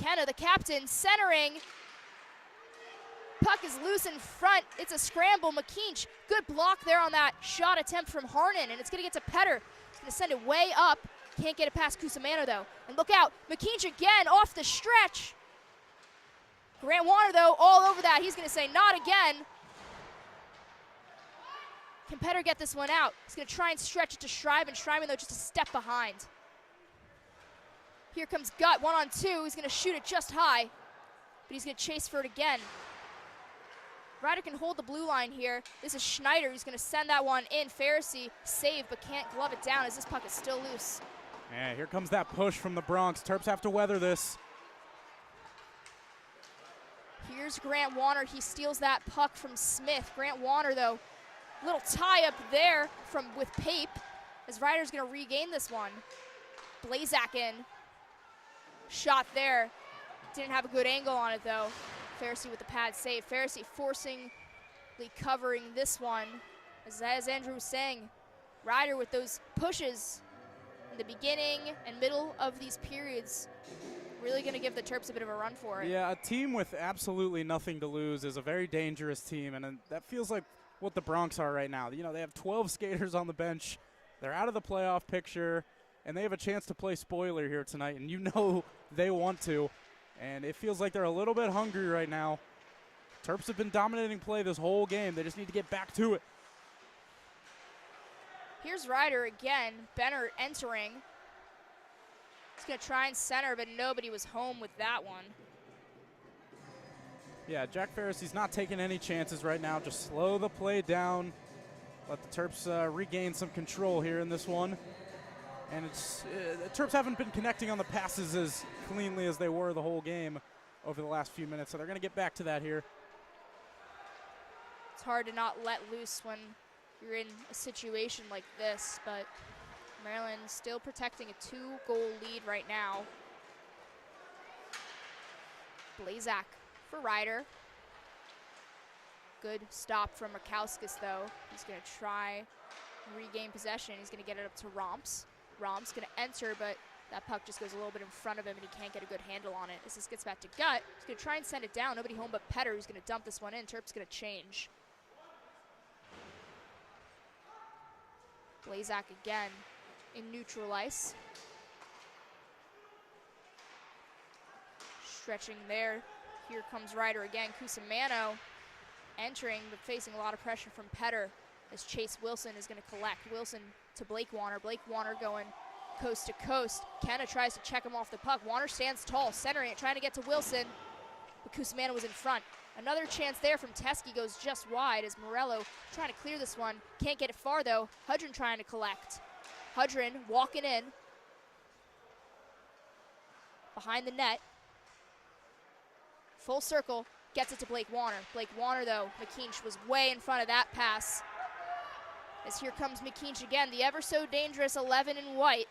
Kenna, the captain, centering. Puck is loose in front. It's a scramble. McKeach, good block there on that shot attempt from Harnan, and it's going to get to Petter. He's going to send it way up. Can't get it past Cusimano, though. And look out, McKeach again off the stretch. Grant Warner, though, all over that. He's going to say, not again. Can Petter get this one out? He's going to try and stretch it to Schreiben. Schreiben, though, just a step behind. Here comes Gutt, 1-on-2. He's going to shoot it just high, but he's going to chase for it again. Ryder can hold the blue line here. This is Schneider who's going to send that one in. Pharisee saved, but can't glove it down as this puck is still loose. And here comes that push from the Bronx. Terps have to weather this. Here's Grant Warner. He steals that puck from Smith. Grant Warner, though, little tie up there with Pape, as Ryder's going to regain this one. Blazak in. Shot there. Didn't have a good angle on it, though. Pharisee with the pad save. Pharisee forcingly covering this one. As Andrew was saying, Ryder with those pushes in the beginning and middle of these periods, really going to give the Terps a bit of a run for it. Yeah, a team with absolutely nothing to lose is a very dangerous team, and that feels like what the Bronx are right now. You know, they have 12 skaters on the bench. They're out of the playoff picture, and they have a chance to play spoiler here tonight, and you know they want to. And it feels like they're a little bit hungry right now. Terps have been dominating play this whole game. They just need to get back to it. Here's Ryder again. Benner entering. He's going to try and center, but nobody was home with that one. Yeah, Jack Pharisee's not taking any chances right now. Just slow the play down. Let the Terps regain some control here in this one. And the Terps haven't been connecting on the passes as cleanly as they were the whole game over the last few minutes, so they're going to get back to that here. It's hard to not let loose when you're in a situation like this, but Maryland still protecting a 2-goal lead right now. Blazak for Ryder. Good stop from Murkauskas, though. He's going to try and regain possession. He's going to get it up to Romps. Romps going to enter, but that puck just goes a little bit in front of him, and he can't get a good handle on it. As this gets back to Gut, he's going to try and send it down. Nobody home but Petter, who's going to dump this one in. Terps going to change. Blazak again in neutral ice. Stretching there. Here comes Ryder again. Cusimano entering, but facing a lot of pressure from Petter as Chase Wilson is going to collect. Wilson to Blake Warner. Blake Warner going coast to coast. Kenna tries to check him off the puck. Warner stands tall, centering it, trying to get to Wilson, but Cusimano was in front. Another chance there from Teske, goes just wide as Morello trying to clear this one. Can't get it far, though. Hudrin trying to collect. Hudrin walking in. Behind the net. Full circle. Gets it to Blake Warner. Blake Warner, though, McKeach was way in front of that pass. As here comes McKeach again. The ever so dangerous 11 in white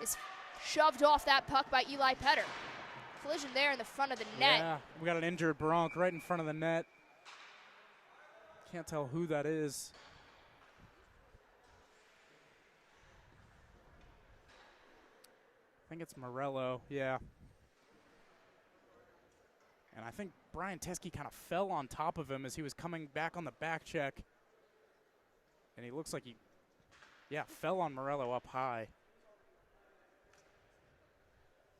is shoved off that puck by Eli Petter. Collision there in the front of the net. Yeah, we got an injured Bronc right in front of the net. Can't tell who that is. I think it's Morello, yeah. And I think Brian Teske kind of fell on top of him as he was coming back on the back check. And he looks like he, fell on Morello up high.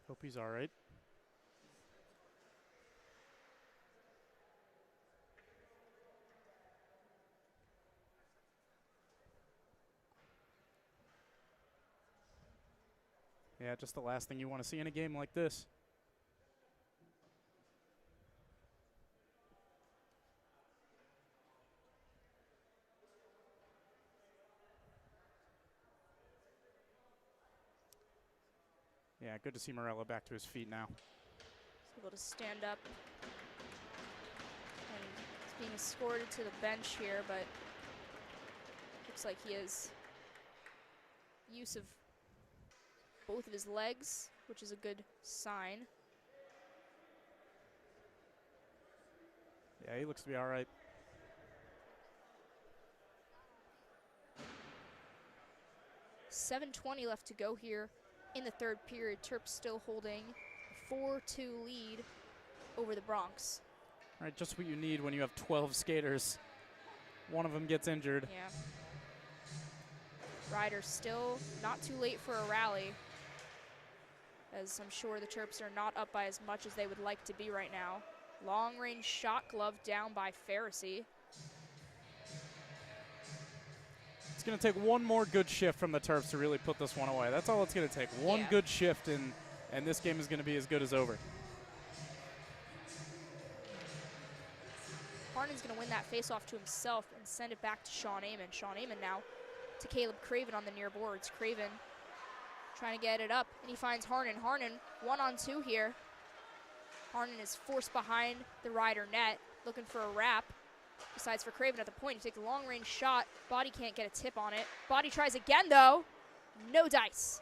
Hope he's all right. Yeah, just the last thing you want to see in a game like this. Yeah, good to see Morello back to his feet now. He's able to stand up. And he's being escorted to the bench here, but looks like he has use of both of his legs, which is a good sign. Yeah, he looks to be all right. .720 left to go here in the third period. Terps still holding a 4-2 lead over the Bronx. All right, just what you need when you have 12 skaters. One of them gets injured. Yeah. Ryder still not too late for a rally, as I'm sure the Terps are not up by as much as they would like to be right now. Long range shot glove down by Pharisee. It's going to take one more good shift from the Terps to really put this one away. That's all it's going to take. One good shift, and this game is going to be as good as over. Harnon's going to win that faceoff to himself and send it back to Sean Amon. Sean Amon now to Caleb Craven on the near boards. Craven trying to get it up, and he finds Harnan. Harnan, 1-on-2 here. Harnan is forced behind the Rider net, looking for a wrap. Decides for Craven at the point. He takes a long-range shot. Body can't get a tip on it. Body tries again, though. No dice.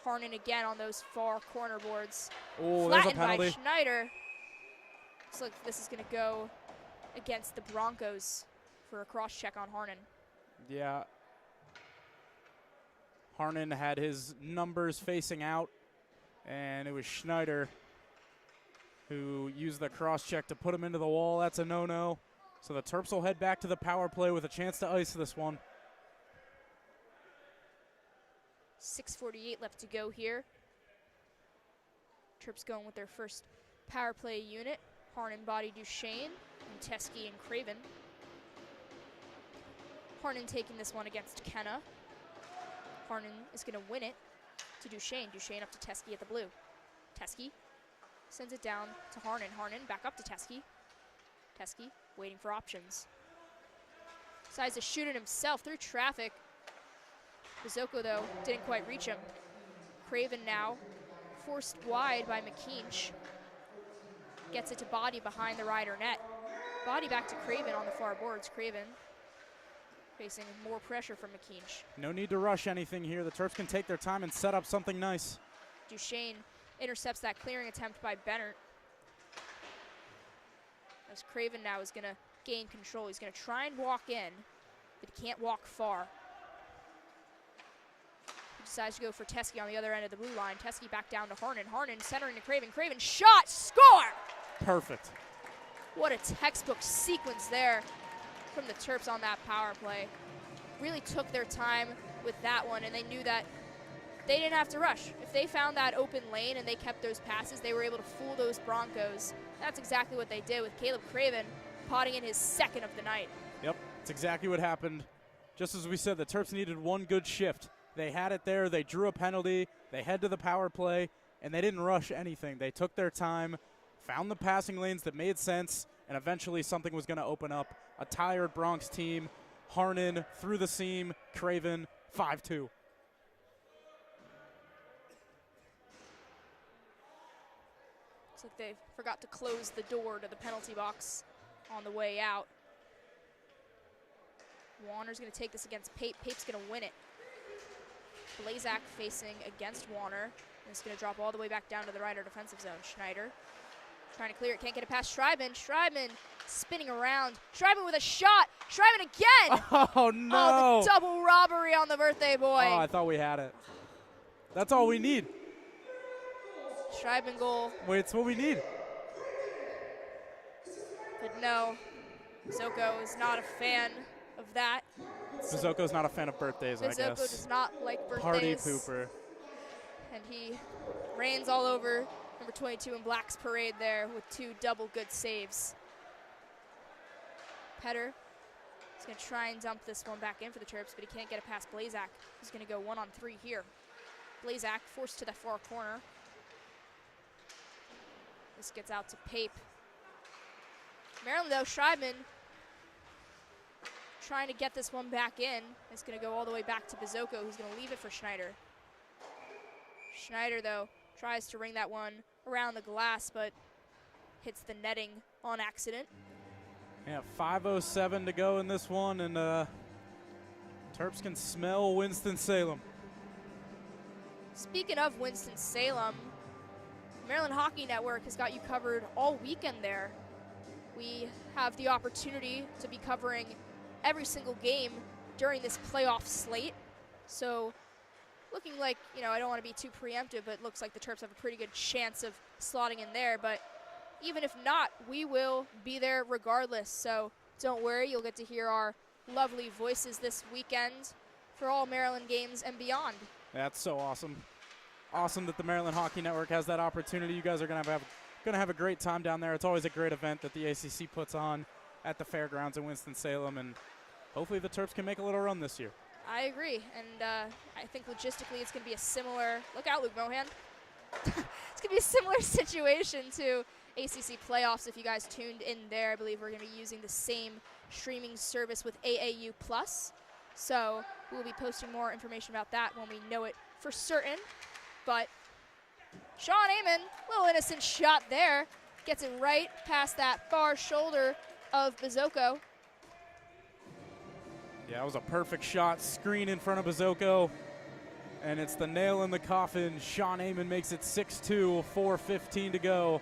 Harnan again on those far corner boards. Oh, there's a Flattened penalty. by Schneider. Looks like this is going to go against the Broncos for a cross-check on Harnan. Yeah. Harnan had his numbers facing out, and it was Schneider who used the cross-check to put him into the wall. That's a no-no. So the Terps will head back to the power play with a chance to ice this one. 6:48 left to go here. Terps going with their first power play unit. Harnan, Body, Duchesne, and Teskey and Craven. Harnan taking this one against Kenna. Harnan is going to win it to Duchesne. Duchesne up to Teskey at the blue. Teskey sends it down to Harnan. Harnan back up to Teskey. Teskey waiting for options. Decides to shoot it himself through traffic. Bizoko, though, didn't quite reach him. Craven now forced wide by McKeach. Gets it to Body behind the Rider net. Body back to Craven on the far boards. Craven facing more pressure from McKeach. No need to rush anything here. The Terps can take their time and set up something nice. Duchesne intercepts that clearing attempt by Bennert. As Craven now is going to gain control. He's going to try and walk in, but he can't walk far. He decides to go for Teskey on the other end of the blue line. Teskey back down to Harnan. Harnan centering to Craven. Craven shot, score! Perfect. What a textbook sequence there from the Terps on that power play. Really took their time with that one, and they knew that they didn't have to rush. If they found that open lane and they kept those passes, they were able to fool those Broncos. That's exactly what they did with Caleb Craven potting in his second of the night. Yep, that's exactly what happened. Just as we said, the Terps needed one good shift. They had it there, they drew a penalty, they head to the power play, and they didn't rush anything. They took their time, found the passing lanes that made sense, and eventually something was going to open up. A tired Bronx team, Harnan through the seam, Craven 5-2. Looks like they forgot to close the door to the penalty box on the way out. Warner's going to take this against Pape. Pape's going to win it. Blazak facing against Warner. And it's going to drop all the way back down to the Rider defensive zone. Schneider trying to clear it, can't get it past Schreiben. Schreiben spinning around. Schreiben with a shot. Schreiben again! Oh, no! Oh, the double robbery on the birthday boy. Oh, I thought we had it. That's all we need. Schreiben goal. Wait, it's what we need. But no, Zoko is not a fan of that. Bizoko's not a fan of birthdays, I Bizoko guess. does not like birthdays. Party pooper. And he reigns all over number 22 in Black's parade there with two double good saves. Petter is going to try and dump this one back in for the Terps, but he can't get it past Blazak. He's going to go 1-on-3 here. Blazak forced to the far corner. This gets out to Pape. Maryland, though, Schreiben trying to get this one back in. It's going to go all the way back to Bizoko, who's going to leave it for Schneider. Schneider, though, tries to ring that one around the glass, but hits the netting on accident. Yeah, 5:07 to go in this one, and Terps can smell Winston-Salem. Speaking of Winston-Salem, Maryland Hockey Network has got you covered all weekend there. We have the opportunity to be covering every single game during this playoff slate. So looking like, I don't want to be too preemptive, but it looks like the Terps have a pretty good chance of slotting in there. But even if not, we will be there regardless. So don't worry, you'll get to hear our lovely voices this weekend for all Maryland games and beyond. That's so awesome. Awesome that the Maryland Hockey Network has that opportunity. You guys are going to have a great time down there. It's always a great event that the ACC puts on at the fairgrounds in Winston-Salem, and hopefully the Terps can make a little run this year. I agree, and I think logistically it's going to be a similar, look out Luke Mohan, it's going to be a similar situation to ACC playoffs. If you guys tuned in there, I believe we're going to be using the same streaming service with AAU+. So we'll be posting more information about that when we know it for certain, but Sean Amon, little innocent shot there, gets it right past that far shoulder of Bazoko. Yeah, it was a perfect shot, screen in front of Bazoko, and it's the nail in the coffin. Sean Amon makes it 6-2, 4:15 to go,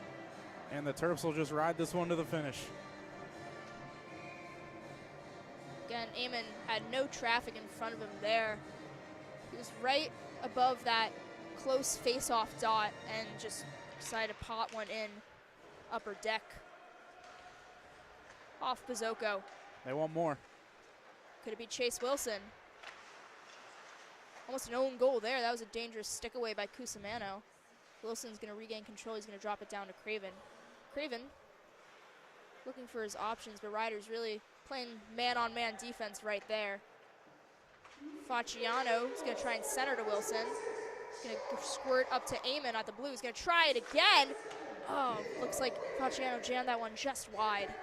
and the Terps will just ride this one to the finish. Again, Amon had no traffic in front of him there. He was right above that close face-off dot and just decided to pot one in upper deck. Off Bazoko. They want more. Could it be Chase Wilson? Almost an own goal there. That was a dangerous stick away by Cusimano. Wilson's going to regain control. He's going to drop it down to Craven. Craven looking for his options, but Ryder's really playing man-on-man defense right there. Facciano is going to try and center to Wilson. He's going to squirt up to Amon at the blue. He's going to try it again. Oh, looks like Facciano jammed that one just wide.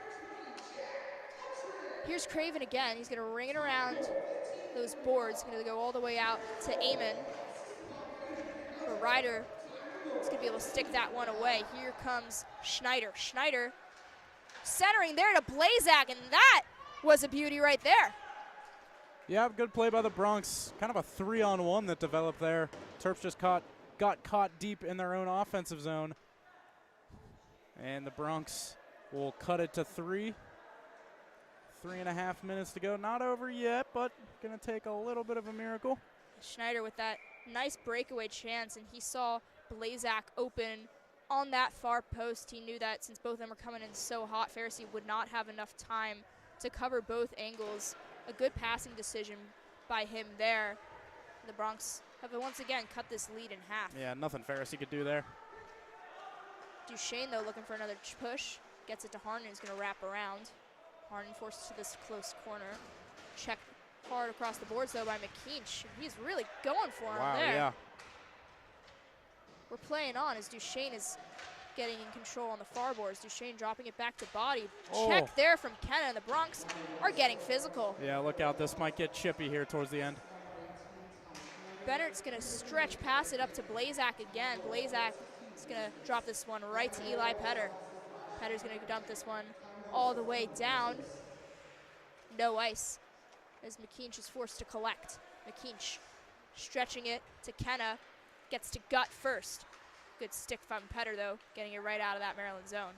Here's Craven again. He's going to ring it around those boards. Going to go all the way out to Amon. For Ryder, he's going to be able to stick that one away. Here comes Schneider. Schneider centering there to Blazak, and that was a beauty right there. Yeah, good play by the Bronx. Kind of a 3-on-1 that developed there. Terps just got caught deep in their own offensive zone. And the Bronx will cut it to 3. 3.5 minutes to go. Not over yet, but going to take a little bit of a miracle. Schneider with that nice breakaway chance, and he saw Blazak open on that far post. He knew that since both of them are coming in so hot, Pharisee would not have enough time to cover both angles. A good passing decision by him there. The Bronx have once again cut this lead in half. Yeah, nothing Pharisee could do there. Duchesne, though, looking for another push. Gets it to Harden, who's going to wrap around. Harden forced to this close corner. Checked hard across the boards, though, by McKeach. He's really going for him there. Yeah. We're playing on as Duchesne is getting in control on the far boards. Duchesne dropping it back to body. Oh. Check there from Kenna, and the Bronx are getting physical. Yeah, look out. This might get chippy here towards the end. Bennett's going to stretch past it up to Blazak again. Blazak is going to drop this one right to Eli Petter. Petter's going to dump this one all the way down. No ice as McKeach is forced to collect. McKeach stretching it to Kenna. Gets to gut first. Good stick from Petter, though, getting it right out of that Maryland zone.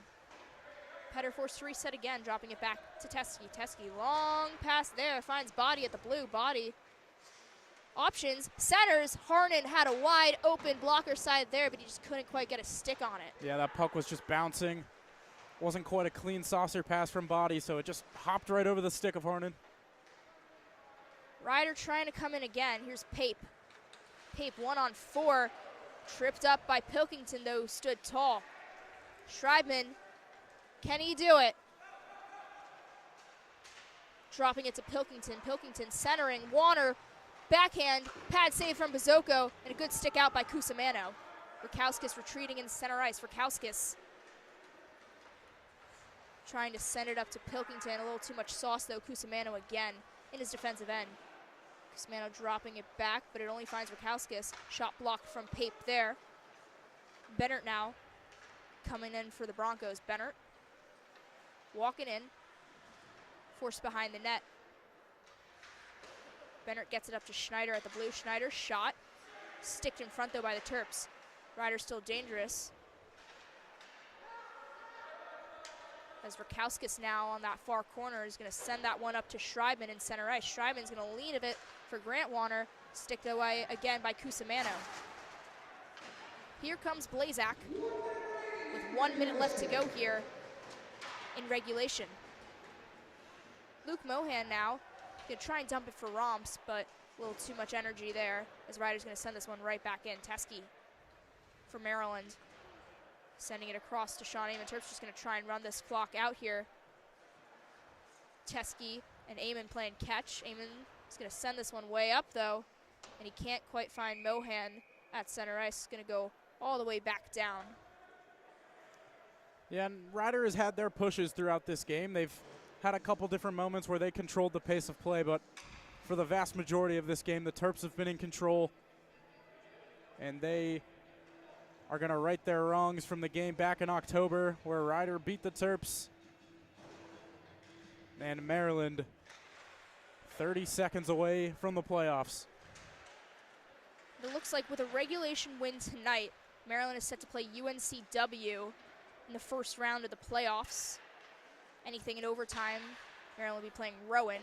Petter forced to reset again, dropping it back to Teske. Teske, long pass there, finds Body at the blue. Body options, centers. Harnan had a wide open blocker side there, but he just couldn't quite get a stick on it. Yeah, that puck was just bouncing. Wasn't quite a clean saucer pass from Body, so it just hopped right over the stick of Harnan. Ryder trying to come in again. Here's Pape. Pape 1-on-4. Tripped up by Pilkington, though, stood tall. Schreibman, can he do it? Dropping it to Pilkington. Pilkington centering. Warner, backhand, pad save from Bazoko, and a good stick out by Cusimano. Rakowskis retreating in center ice. Rakowskis trying to send it up to Pilkington. A little too much sauce, though. Cusimano again in his defensive end. Cusimano dropping it back, but it only finds Rakowskis. Shot blocked from Pape there. Bennett now coming in for the Broncos. Bennett walking in. Forced behind the net. Bennett gets it up to Schneider at the blue. Schneider shot. Sticked in front, though, by the Terps. Ryder's still dangerous. As Rakowskis now on that far corner is going to send that one up to Schreibman in center ice. Schreibman's going to lead of it for Grant Warner. Sticked away again by Cusimano. Here comes Blazak with 1 minute left to go here in regulation. Luke Mohan now going to try and dump it for Romps, but a little too much energy there as Ryder's going to send this one right back in. Teske for Maryland. Sending it across to Sean Amon. Terps just going to try and run this clock out here. Teske and Amon playing catch. Amon is going to send this one way up, though, and he can't quite find Mohan at center ice. He's going to go all the way back down. Yeah, and Ryder has had their pushes throughout this game. They've had a couple different moments where they controlled the pace of play, but for the vast majority of this game, the Terps have been in control. and they are going to right their wrongs from the game back in October where Rider beat the Terps. And Maryland 30 seconds away from the playoffs. It looks like with a regulation win tonight, Maryland is set to play UNCW in the first round of the playoffs. Anything in overtime, Maryland will be playing Rowan,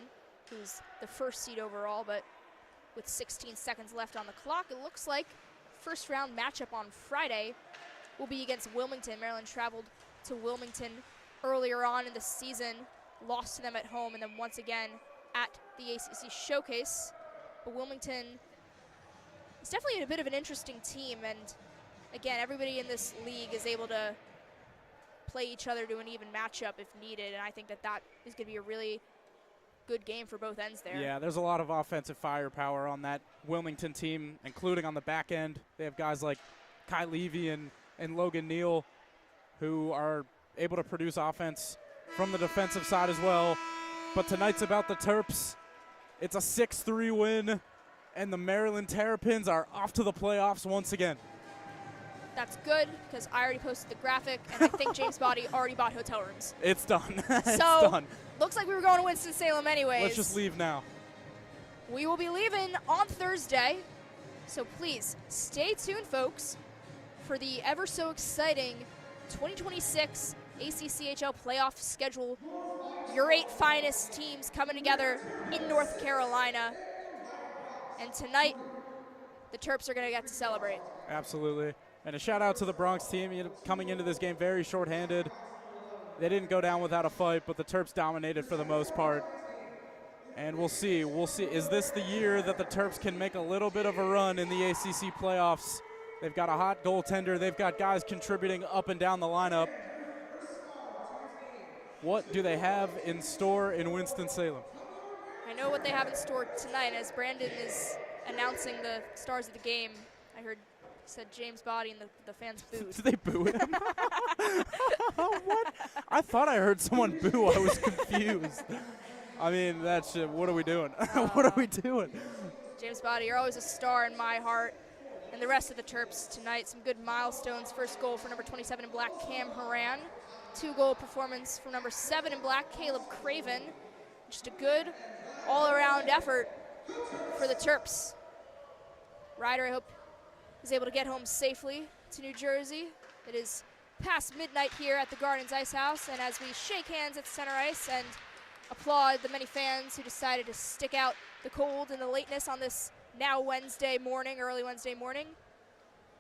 who's the first seed overall, but with 16 seconds left on the clock, it looks like first round matchup on Friday will be against Wilmington. Maryland traveled to Wilmington earlier on in the season, lost to them at home, and then once again at the ACC Showcase. But Wilmington is definitely a bit of an interesting team, and again, everybody in this league is able to play each other to an even matchup if needed, and I think that that is going to be a really good game for both ends there. Yeah, there's a lot of offensive firepower on that Wilmington team, including on the back end. They have guys like Kai Levy and Logan Neal who are able to produce offense from the defensive side as well. But tonight's about the Terps. It's a 6-3 win, and the Maryland Terrapins are off to the playoffs once again. That's good, because I already posted the graphic, and I think James Body already bought hotel rooms. It's done. It's so, done. Looks like we were going to Winston-Salem anyways. Let's just leave now. We will be leaving on Thursday, so please stay tuned, folks, for the ever so exciting 2026 ACCHL playoff schedule. Your 8 finest teams coming together in North Carolina. And tonight, the Terps are going to get to celebrate. Absolutely. And a shout out to the Bronx team, coming into this game very shorthanded. They didn't go down without a fight, but the Terps dominated for the most part. And we'll see. We'll see. Is this the year that the Terps can make a little bit of a run in the ACC playoffs? They've got a hot goaltender. They've got guys contributing up and down the lineup. What do they have in store in Winston-Salem? I know what they have in store tonight. As Brandon is announcing the stars of the game, I heard he said James Body and the fans booed. Did they boo him? What? I thought I heard someone boo. I was confused. I mean, that's what are we doing? What are we doing? James Body, you're always a star in my heart. And the rest of the Terps tonight, some good milestones. First goal for number 27 in black, Cam Haran. 2-goal performance from number 7 in black, Caleb Craven. Just a good all-around effort for the Terps. Ryder, I hope, is able to get home safely to New Jersey. It is past midnight here at the Gardens Ice House, and as we shake hands at center ice and applaud the many fans who decided to stick out the cold and the lateness on this now Wednesday morning, early Wednesday morning.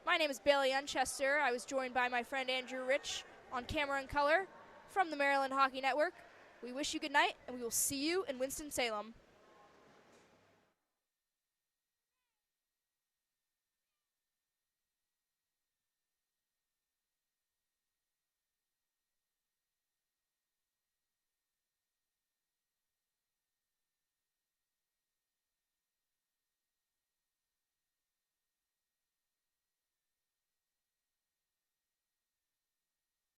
My name is Bailey Unchester. I was joined by my friend Andrew Rich on camera and color from the Maryland Hockey Network. We wish you good night, and we will see you in Winston-Salem.